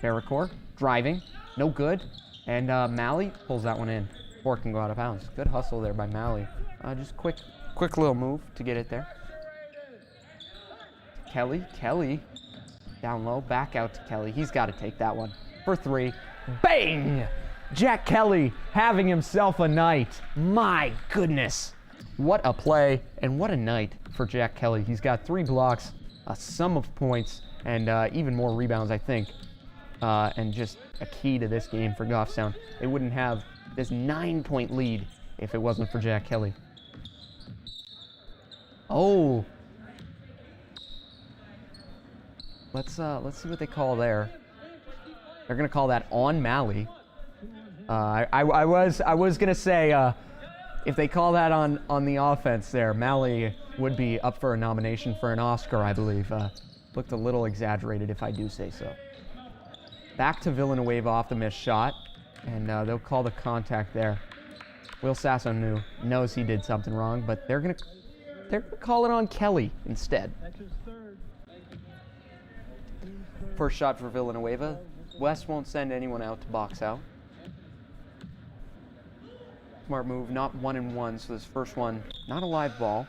Barracor driving, no good. And Malley pulls that one in. Or can go out of bounds. Good hustle there by Malley. Just quick little move to get it there. Kelly down low, back out to Kelly. He's got to take that one for three. Bang! Jack Kelly having himself a night. My goodness. What a play and what a night for Jack Kelly. He's got 3 blocks, a sum of points, and even more rebounds, I think. And just a key to this game for Goffstown. They wouldn't have this 9-point lead if it wasn't for Jack Kelly. Oh. Let's see what they call there. They're gonna call that on Malley. I was gonna say if they call that on the offense there, Malley would be up for a nomination for an Oscar, I believe. Looked a little exaggerated, if I do say so. Back to Villanueva off the missed shot, and they'll call the contact there. Will Sasso knows he did something wrong, but they're gonna call it on Kelly instead. First shot for Villanueva. West won't send anyone out to box out. Smart move, not 1-and-1, so this first one, not a live ball.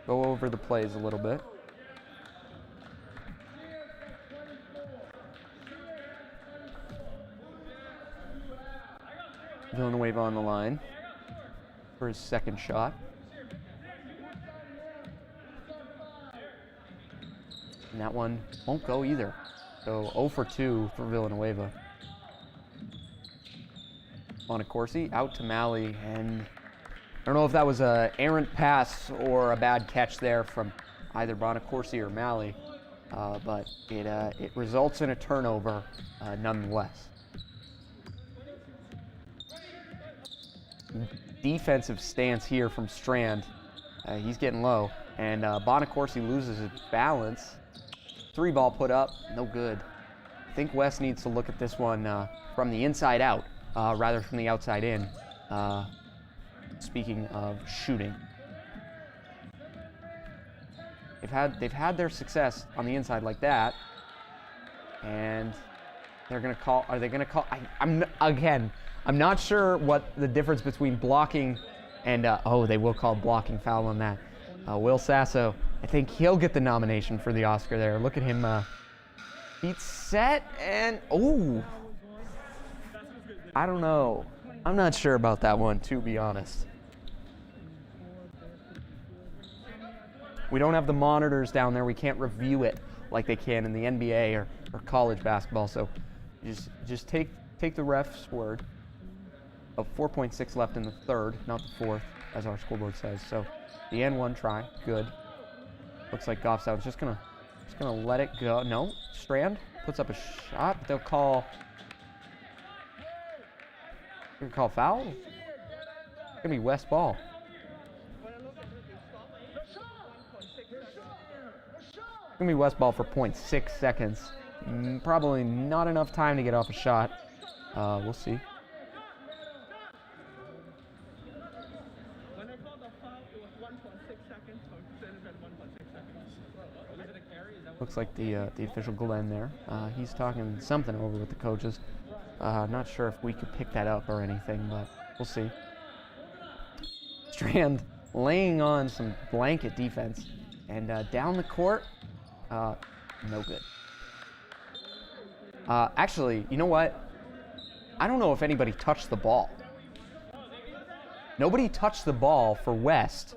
Go over the plays a little bit. Villanueva on the line for his second shot. And that one won't go either. So 0 for 2 for Villanueva. Bonacorsi out to Malley, and I don't know if that was an errant pass or a bad catch there from either Bonacorsi or Malley, but it results in a turnover nonetheless. Defensive stance here from Strand. He's getting low, and Bonacorsi loses his balance. 3-ball put up, no good. I think West needs to look at this one from the inside out rather from the outside in. Speaking of shooting, they've had their success on the inside like that, and they're gonna call. Are they gonna call? I'm not sure what the difference between blocking and they will call blocking foul on that. Will Sasso, I think he'll get the nomination for the Oscar there. Look at him. He's set and I don't know. I'm not sure about that one, to be honest. We don't have the monitors down there. We can't review it like they can in the NBA or college basketball. So just take the ref's word. Of 4.6 left in the third, not the fourth, as our scoreboard says. So the N1 try, good. Looks like Goffstown's just gonna let it go. No, Strand puts up a shot. They'll call. They're gonna call foul. It's gonna be West ball. It's gonna be West ball for 0.6 seconds. Probably not enough time to get off a shot. We'll see. Looks like the official Glenn there. He's talking something over with the coaches. Not sure if we could pick that up or anything, but we'll see. Strand laying on some blanket defense, and down the court, no good. Actually, you know what? I don't know if anybody touched the ball. Nobody touched the ball for West.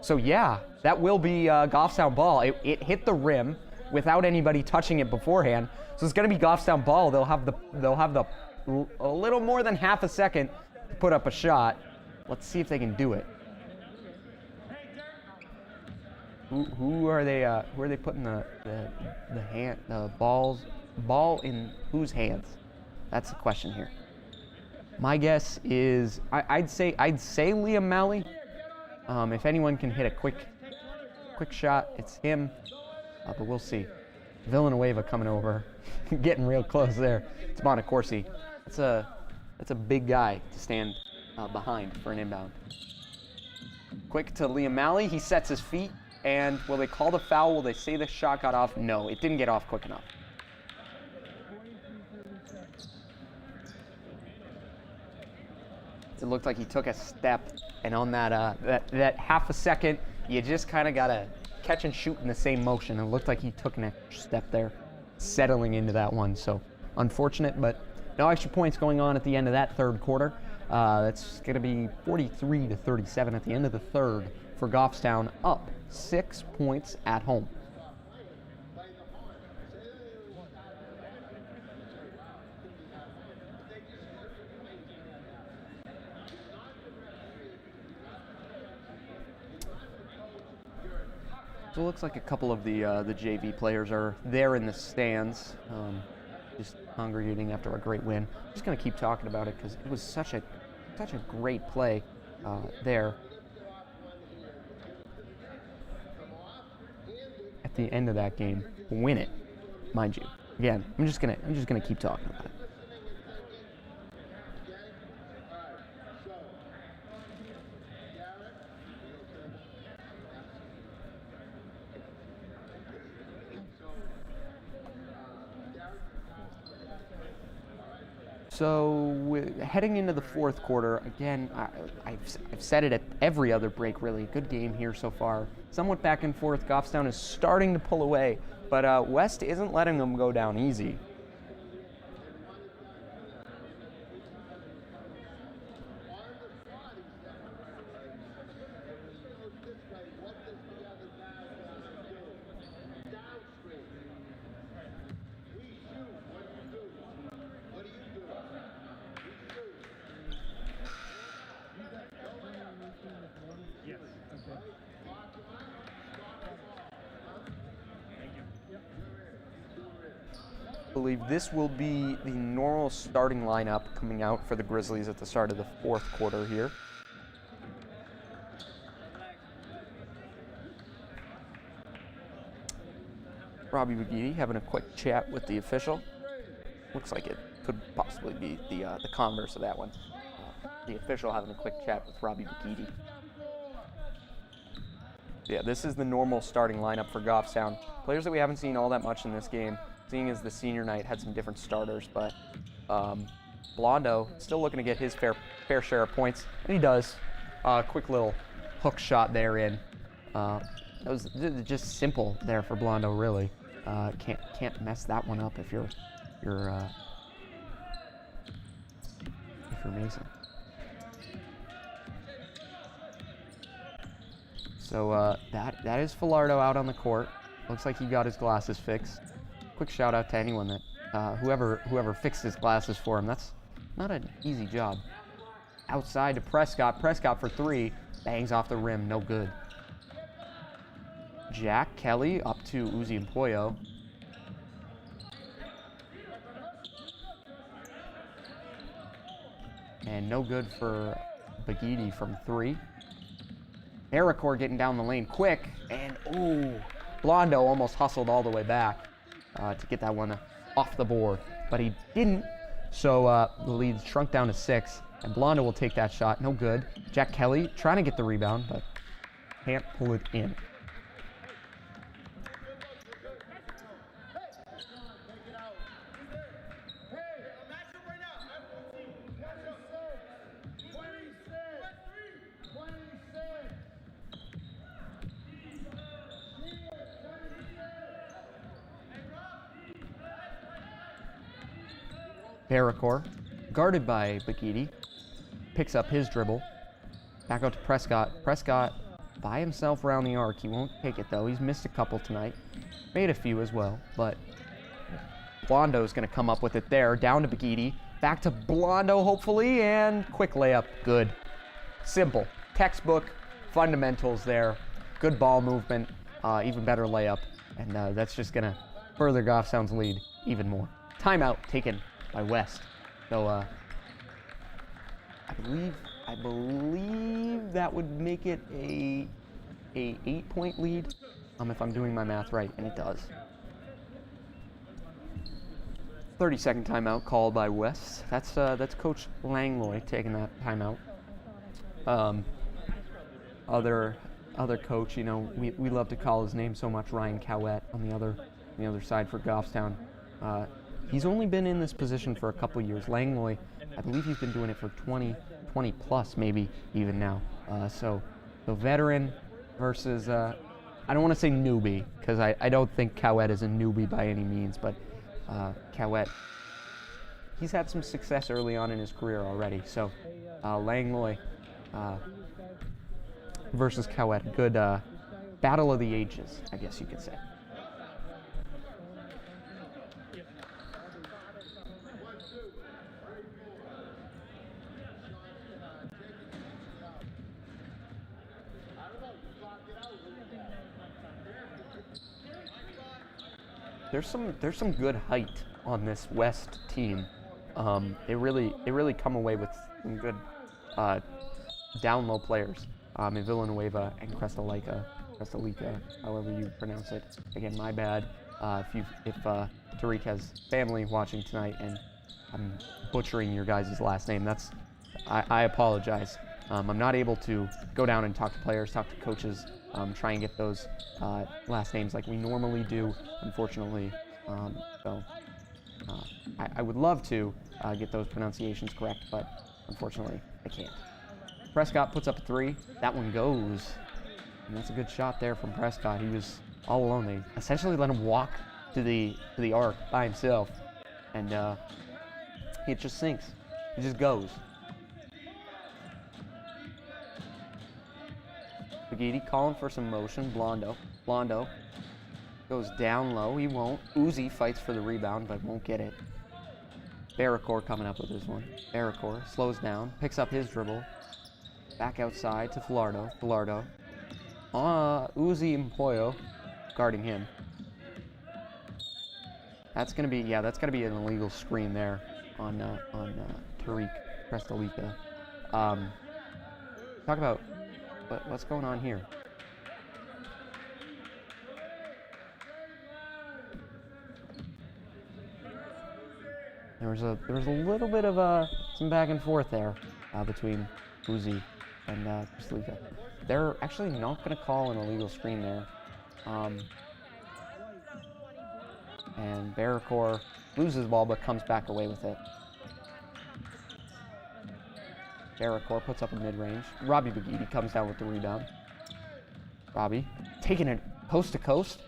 So yeah, that will be Goffstown ball. It hit the rim without anybody touching it beforehand. So it's going to be Goffstown ball. They'll have a little more than half a second to put up a shot. Let's see if they can do it. Who are they putting the ball in whose hands? That's the question here. My guess is I'd say Liam Malley. If anyone can hit a quick shot, it's him. But we'll see. Villanueva coming over, getting real close there. It's Bonacorsi. That's a big guy to stand behind for an inbound. Quick to Liam Malley. He sets his feet, and will they call the foul? Will they say the shot got off? No, it didn't get off quick enough. It looked like he took a step, and on that half a second, you just kind of got to catch and shoot in the same motion. It looked like he took an extra step there, settling into that one. So unfortunate, but no extra points going on at the end of that third quarter. That's going to be 43-37 at the end of the third for Goffstown, up 6 points at home. So it looks like a couple of the JV players are there in the stands, just congregating after a great win. I'm just going to keep talking about it because it was such a great play there. At the end of that game, win it, mind you. Again, I'm just gonna keep talking about it. So heading into the fourth quarter, again, I've said it at every other break, really. Good game here so far. Somewhat back and forth. Goffstown is starting to pull away, but West isn't letting them go down easy. believe this will be the normal starting lineup coming out for the Grizzlies at the start of the fourth quarter here. Robbie Begidi having a quick chat with the official. Looks like it could possibly be the converse of that one. The official having a quick chat with Robbie Begidi. Yeah, this is the normal starting lineup for Goffstown. Players that we haven't seen all that much in this game, seeing as the senior night had some different starters, but Blondo still looking to get his fair share of points, and he does. Quick little hook shot there in. That was just simple there for Blondo, really. Can't mess that one up if you're Mason. So that is Falardo out on the court. Looks like he got his glasses fixed. Quick shout out to anyone that whoever fixed his glasses for him. That's not an easy job. Outside to Prescott. Prescott for three. Bangs off the rim. No good. Jack Kelly up to Uzi and Pollo. And no good for Begidi from three. Ericor getting down the lane quick. And, ooh, Blondo almost hustled all the way back to get that one off the board. But he didn't. So the lead shrunk down to 6. And Blondo will take that shot. No good. Jack Kelly trying to get the rebound, but can't pull it in. Ericor, guarded by Begidi, picks up his dribble. Back out to Prescott. Prescott by himself around the arc. He won't take it, though. He's missed a couple tonight. Made a few as well, but Blondo's going to come up with it there. Down to Begidi. Back to Blondo, hopefully, and quick layup. Good. Simple. Textbook fundamentals there. Good ball movement. Even better layup. And that's just going to further Goffstown's lead even more. Timeout taken by West. So I believe that would make it a 8-point lead, if I'm doing my math right, and it does. 30-second timeout called by West. That's Coach Langlois taking that timeout. Other coach, you know, we love to call his name so much, Ryan Cowett on the other side for Goffstown. He's only been in this position for a couple years. Langlois, I believe he's been doing it for 20 plus maybe even now. So veteran versus, I don't want to say newbie, because I don't think Cowett is a newbie by any means, but Cowett, he's had some success early on in his career already. So Langlois versus Cowett, good battle of the ages, I guess you could say. There's some good height on this West team. They really come away with some good down low players. In Villanueva and Crestalica, however you pronounce it. Again, my bad. If Tariq has family watching tonight and I'm butchering your guys' last name, I apologize. I'm not able to go down and talk to players, talk to coaches, try and get those last names like we normally do, unfortunately. I would love to get those pronunciations correct, but unfortunately I can't. Prescott puts up a three. That one goes. And that's a good shot there from Prescott. He was all alone. They essentially let him walk to the arc by himself. And it just sinks. It just goes. Begidi calling for some motion. Blondo goes down low. He won't. Uzi fights for the rebound, but won't get it. Ericor coming up with this one. Ericor slows down, picks up his dribble. Back outside to Falardo. Uzi and Pollo guarding him. That's gonna be an illegal screen there on Tariq Prestalica. Talk about what's going on here. There was a little bit of some back and forth there between Uzi and Prestalica. They're actually not going to call an illegal screen there. And Barracor loses the ball but comes back away with it. Barracor puts up a mid-range. Robbie Bagidi comes down with the rebound. Robbie taking it coast to coast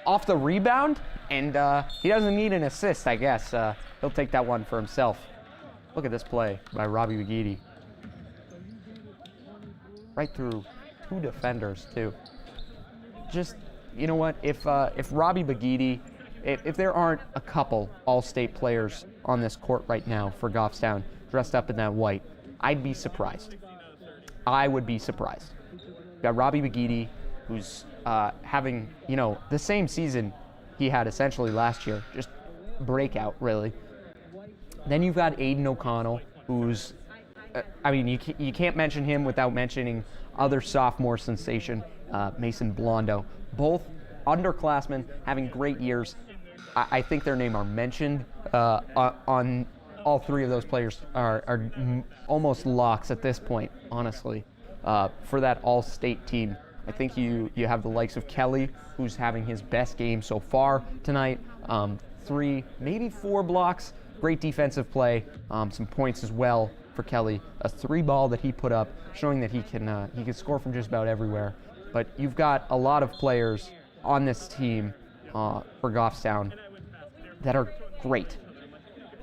off the rebound, and he doesn't need an assist, I guess. He'll take that one for himself. Look at this play by Robbie Bagidi. Right through 2 defenders, too. Just, you know what, if Robbie Bagidi, if there aren't a couple all-state players on this court right now for Goffstown dressed up in that white, I'd be surprised. I would be surprised. You got Robbie Bagidi, who's having, the same season he had essentially last year, just breakout, really. Then you've got Aiden O'Connell, who's, you can't mention him without mentioning other sophomore sensation, Mason Blondo. Both underclassmen having great years. I think their name are mentioned on all 3 of those players are almost locks at this point, honestly, for that all-state team. I think you have the likes of Kelly, who's having his best game so far tonight. 3, maybe 4 blocks. Great defensive play. Some points as well for Kelly. A 3-ball that he put up, showing that he can score from just about everywhere. But you've got a lot of players on this team for Goffstown that are great.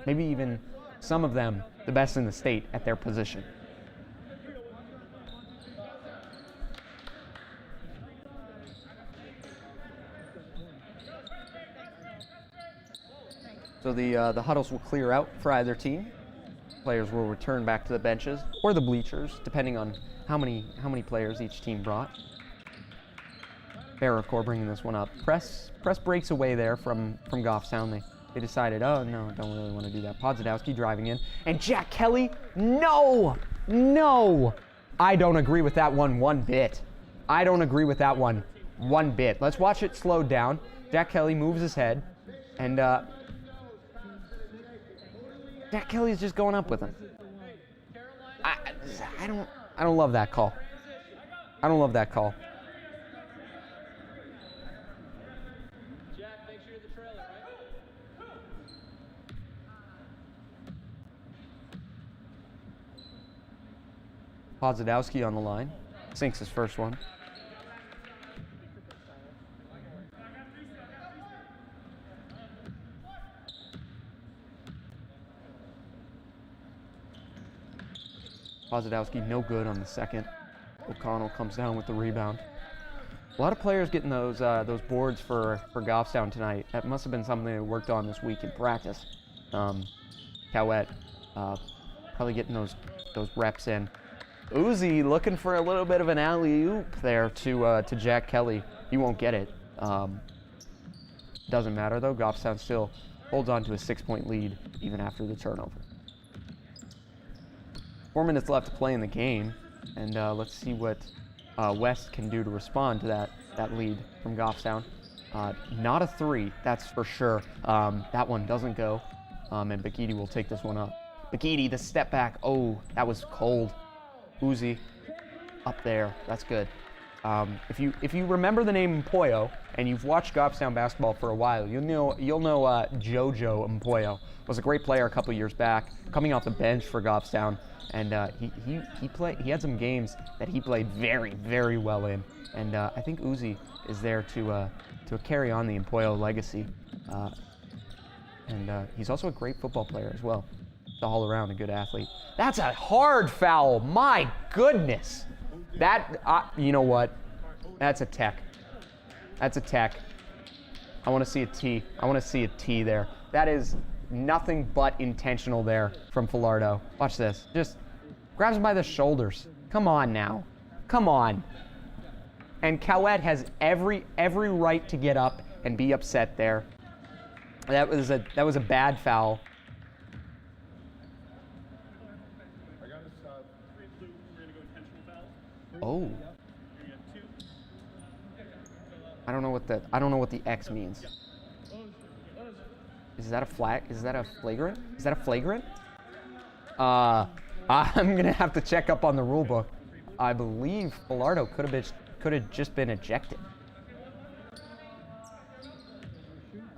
Maybe even some of them the best in the state at their position. So the huddles will clear out for either team. Players will return back to the benches or the bleachers, depending on how many players each team brought. Barracor bringing this one up. Press breaks away there from Goffstown. They decided, oh no, don't really want to do that. Podzadowski driving in, and Jack Kelly, no! I don't agree with that one bit. I don't agree with that one bit. Let's watch it slowed down. Jack Kelly moves his head, and Jack Kelly's just going up with him. I don't love that call. I don't love that call. Podzadowski on the line, sinks his first one. Podzadowski no good on the second. O'Connell comes down with the rebound. A lot of players getting those boards for Goffstown tonight. That must have been something they worked on this week in practice. Cowett probably getting those reps in. Uzi looking for a little bit of an alley-oop there to Jack Kelly. He won't get it. Doesn't matter though. Goffstown still holds on to a 6-point lead even after the turnover. 4 minutes left to play in the game, and let's see what West can do to respond to that lead from Goffstown. Not a 3, that's for sure. That one doesn't go, and Bagidi will take this one up. Bagidi, the step back. Oh, that was cold. Uzi up there. That's good. If you remember the name Mpoyo and you've watched Goffstown basketball for a while, you'll know Jojo Mpoyo was a great player a couple years back, coming off the bench for Goffstown, and he had some games that he played very, very well in, and I think Uzi is there to carry on the Mpoyo legacy, and he's also a great football player as well. All around a good athlete. That's a hard foul. My goodness. That, you know what? That's a tech. That's a tech. I want to see a T. I want to see a T there. That is nothing but intentional there from Falardo. Watch this. Just grabs him by the shoulders. Come on now. Come on. And Cowett has every right to get up and be upset there. That was a bad foul. Oh. I don't know what the X means. Is that a flag? Is that a flagrant? Is that a flagrant? I'm gonna have to check up on the rule book. I believe Falardo could have just been ejected.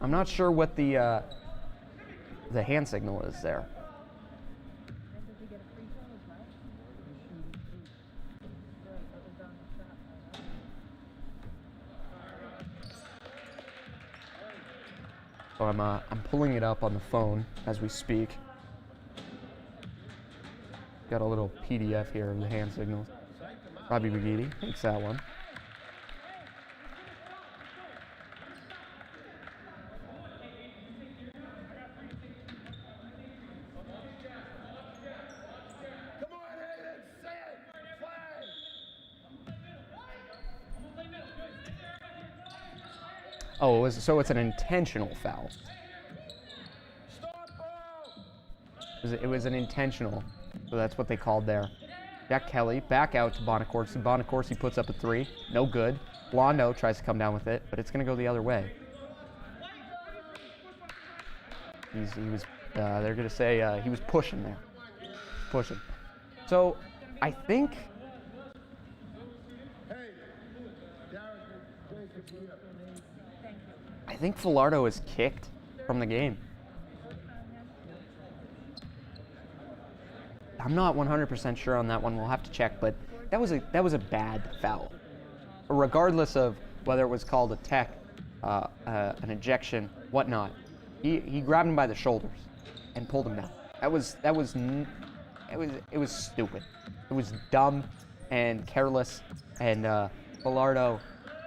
I'm not sure what the hand signal is there. So I'm pulling it up on the phone as we speak. Got a little PDF here of the hand signals. Robbie Begidi takes that one. Oh, so it's an intentional foul. It was an intentional, so that's what they called there. Jack Kelly back out to Bonacorsi. Bonacorsi puts up a three, no good. Blondo tries to come down with it, but it's going to go the other way. They're going to say he was pushing there. Pushing. So, I think Falardo is kicked from the game. I'm not 100% sure on that one. We'll have to check, but that was a bad foul. Regardless of whether it was called a tech, an ejection, whatnot, he grabbed him by the shoulders and pulled him down. It was stupid. It was dumb and careless, and Falardo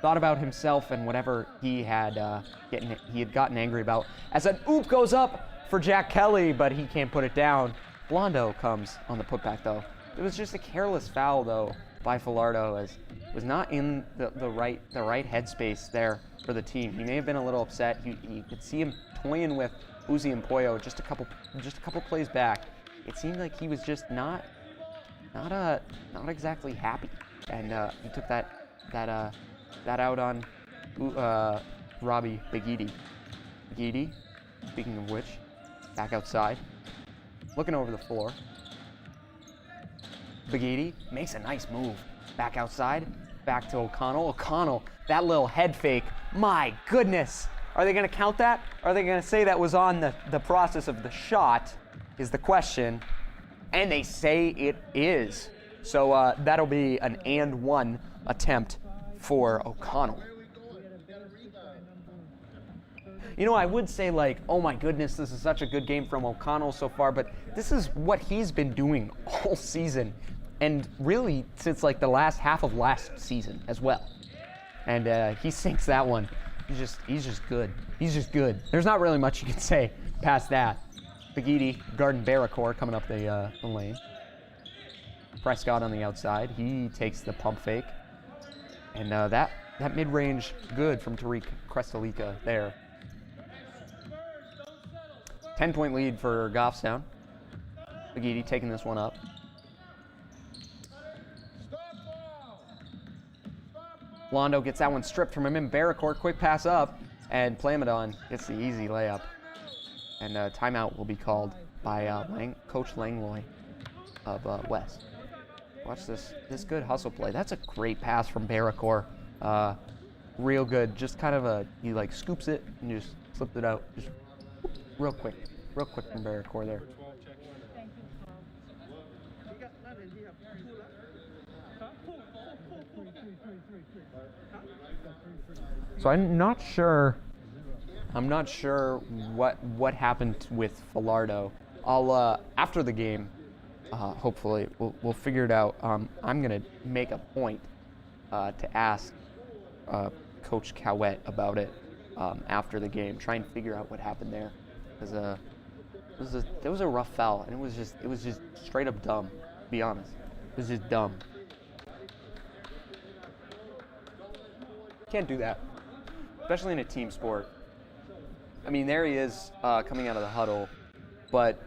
thought about himself and whatever he had gotten angry about. As an oop goes up for Jack Kelly, but he can't put it down. Blondo comes on the putback though. It was just a careless foul though by Falardo, as was not in the right headspace there for the team. He may have been a little upset. You could see him toying with Uzi and Pollo just a couple plays back. It seemed like he was just not exactly happy, and he took that out on Robbie Begidi. Begidi, speaking of which, back outside, looking over the floor. Begidi makes a nice move. Back outside, back to O'Connell. O'Connell, that little head fake, my goodness. Are they going to count that? Are they going to say that was on the process of the shot, is the question. And they say it is. So that'll be an and one attempt for O'Connell. You know, I would say like, oh my goodness, this is such a good game from O'Connell so far, but this is what he's been doing all season, and really since like the last half of last season as well. And he sinks that one. He's just good. He's just good. There's not really much you can say past that. Begidi, Garden Barracor coming up the lane. Prescott on the outside. He takes the pump fake. And that mid-range good from Tariq Crestalica there. 10-point lead for Goffstown. Begidi taking this one up. Blondo gets that one stripped from him. Barracor, quick pass up. And Plamadon gets the easy layup. And timeout will be called by Coach Langlois of West. Watch this good hustle play. That's a great pass from Barracor. Real good. Just kind of he like scoops it and just slipped it out. Just real quick from Barracor there. So I'm not sure what happened with Falardo. I'll after the game, hopefully we'll figure it out. I'm gonna make a point to ask Coach Cowett about it after the game. Try and figure out what happened there, because it was a rough foul, and it was just straight up dumb. To be honest, it was just dumb. Can't do that, especially in a team sport. I mean, there he is coming out of the huddle, but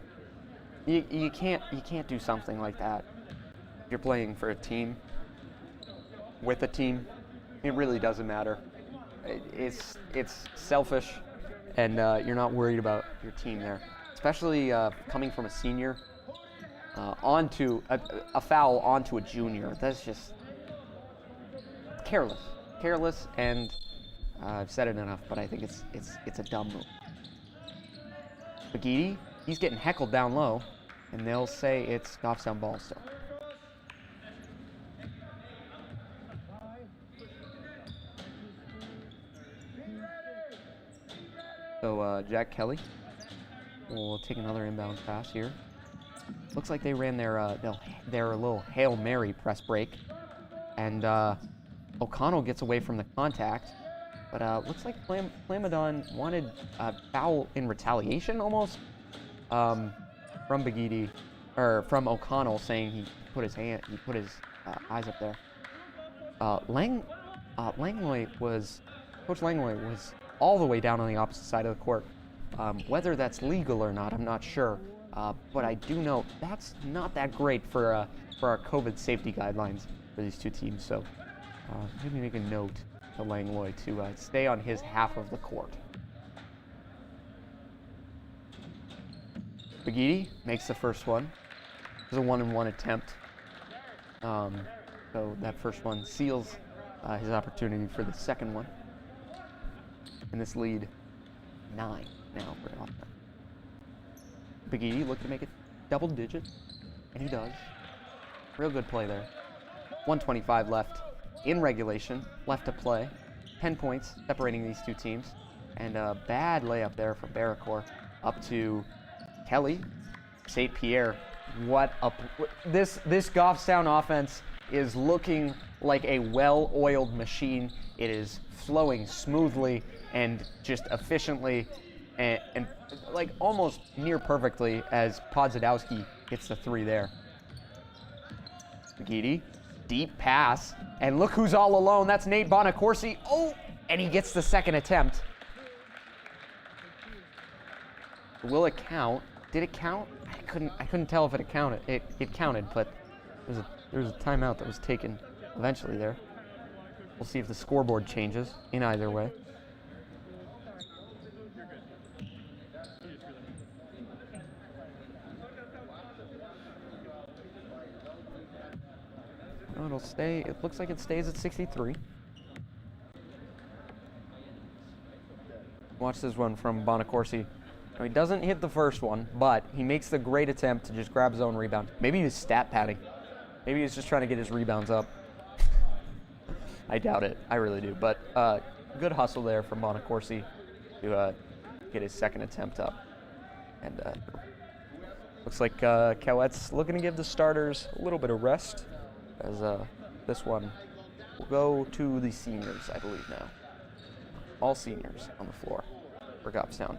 you can't do something like that. If you're playing for a team, with a team, it really doesn't matter. It's selfish, and you're not worried about your team there, especially coming from a senior onto a foul onto a junior. That's just careless, and I've said it enough, but I think it's a dumb move. Begidi, he's getting heckled down low, and they'll say it's Goffstown ball still. So Jack Kelly will take another inbound pass here. Looks like they ran their little Hail Mary press break, and O'Connell gets away from the contact, but looks like Flamadon wanted a foul in retaliation almost from Begidi, or from O'Connell, saying he put his eyes up there. Coach Langlois was all the way down on the opposite side of the court. Whether that's legal or not, I'm not sure. But I do know that's not that great for our COVID safety guidelines for these two teams. So maybe make a note to Langlois to stay on his half of the court. Begidi makes the first one. It was a 1-and-1 attempt. So that first one seals his opportunity for the second one. And this lead 9 now for Goffstown. Begidi looked to make it double digits, and he does. Real good play there. 1:25 left in regulation, left to play. 10 points separating these two teams. And a bad layup there from Barracore up to Kelly. St. Pierre. This Goffstown offense is looking like a well-oiled machine. It is flowing smoothly and just efficiently and like almost near perfectly as Podzadowski hits the 3 there. Begidi, deep pass, and look who's all alone. That's Nate Bonacorsi. Oh, and he gets the second attempt. Will it count? Did it count? I couldn't tell if it counted. It counted, but there was a timeout that was taken eventually there. We'll see if the scoreboard changes in either way. No, it'll stay. It looks like it stays at 63. Watch this one from Bonacorsi. Now, he doesn't hit the first one, but he makes the great attempt to just grab his own rebound. Maybe he was stat padding. Maybe he's just trying to get his rebounds up. I doubt it. I really do. But good hustle there from Bonacorsi to get his second attempt up. And looks like Coette's looking to give the starters a little bit of rest, as this one will go to the seniors, I believe now. All seniors on the floor for Goffstown.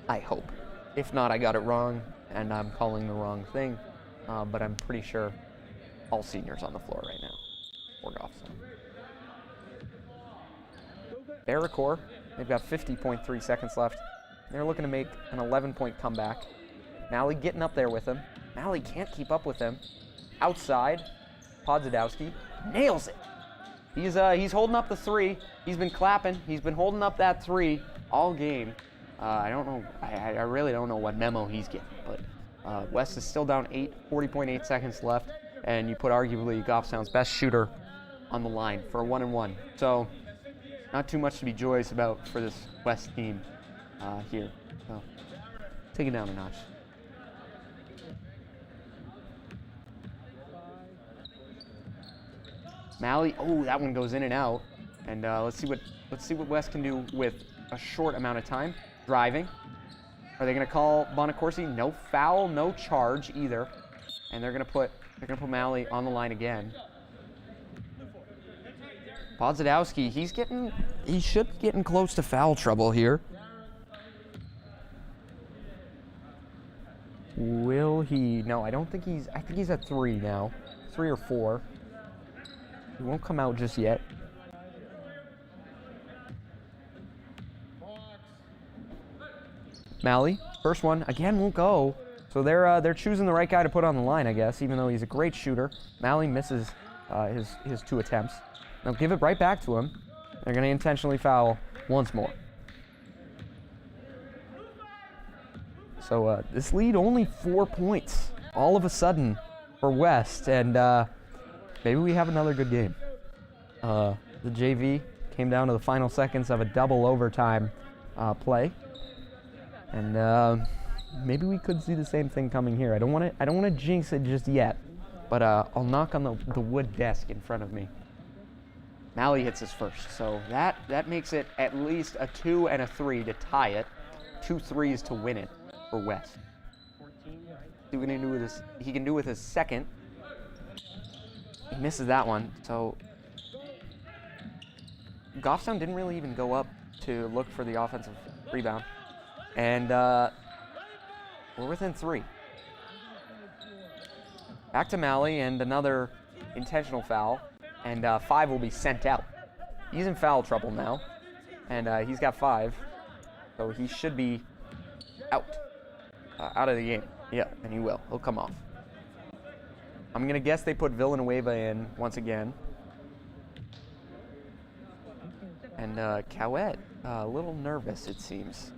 I hope. If not, I got it wrong, and I'm calling the wrong thing. But I'm pretty sure all seniors on the floor right now for Goffstown. Barracore, they've got 50.3 seconds left. They're looking to make an 11-point comeback. Malley getting up there with him. Malley can't keep up with him. Outside, Podzadowski nails it. He's holding up the 3. He's been clapping. He's been holding up that 3 all game. I don't know. I really don't know what memo he's getting, but West is still down 8, 40.8 seconds left, and you put arguably Goffstown's best shooter on the line for a 1-and-1. So not too much to be joyous about for this West team here. So take it down a notch. Malley, oh, that one goes in and out. And let's see what West can do with a short amount of time. Driving. Are they going to call Bonacorsi? No foul, no charge either. And they're going to put Malley on the line again. Podzadowski, he should be getting close to foul trouble here. Will he? No, I think he's at 3 now. 3 or 4. He won't come out just yet. Malley, first one, again won't go. So they're choosing the right guy to put on the line, I guess, even though he's a great shooter. Malley misses his 2 attempts. They'll give it right back to him. They're going to intentionally foul once more. So this lead only 4 points all of a sudden for West, and maybe we have another good game. The JV came down to the final seconds of a double overtime play, and maybe we could see the same thing coming here. I don't want to jinx it just yet, but I'll knock on the wood desk in front of me. Malley hits his first, so that makes it at least a 2 and a 3 to tie it. 2 threes to win it for West. See what he can do with his. He can do with his second. He misses that one, so Goffstown didn't really even go up to look for the offensive rebound, and we're within 3. Back to Malley, and another intentional foul, and 5 will be sent out. He's in foul trouble now, and he's got 5, so he should be out of the game. Yeah, and he will. He'll come off. I'm going to guess they put Villanueva in once again. And Cowett, a little nervous, it seems.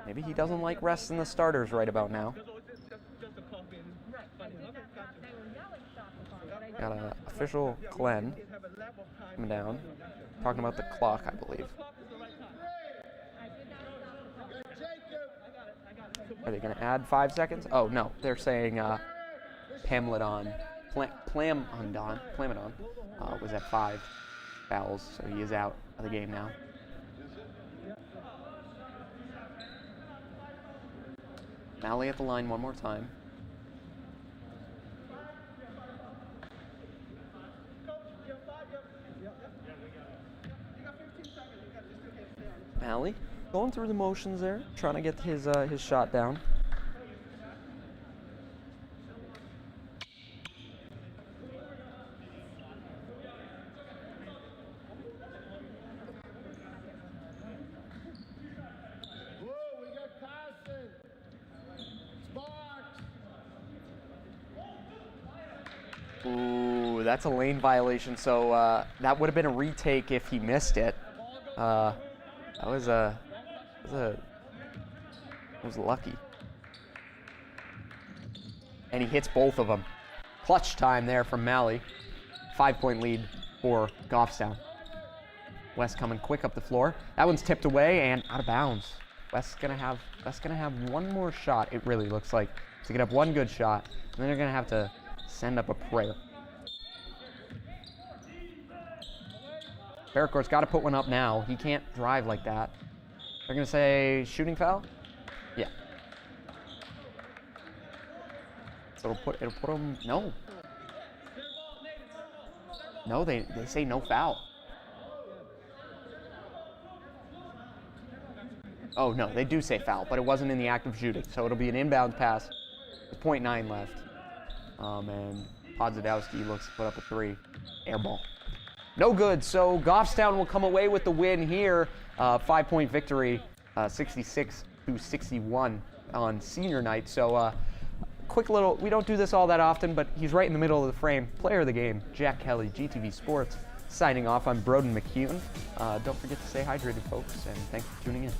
Maybe he doesn't like resting the starters right about now. Got an official Glenn coming down, talking about the clock, I believe. Are they going to add 5 seconds? Oh, no. They're saying Plamondon was at 5 fouls, so he is out of the game now. Malley at the line one more time. Malley going through the motions there, trying to get his shot down. Ooh, that's a lane violation, so that would have been a retake if he missed it. That was lucky. And he hits both of them. Clutch time there from Malley. 5-point lead for Goffstown. West coming quick up the floor. That one's tipped away and out of bounds. West's gonna have one more shot, it really looks like, to get up one good shot, and then they're gonna have to send up a prayer. Paracourt's got to put one up now. He can't drive like that. They're going to say shooting foul? Yeah. So it'll put him, no. No, they say no foul. Oh, no, they do say foul, but it wasn't in the act of shooting. So it'll be an inbound pass with 0.9 left. And Podzadowski looks to put up a 3. Air ball. No good, so Goffstown will come away with the win here. 5-point victory, 66-61 on senior night. So quick little, we don't do this all that often, but he's right in the middle of the frame. Player of the game, Jack Kelly, GTV Sports, signing off. I'm Broden McCune. Don't forget to stay hydrated, folks, and thanks for tuning in.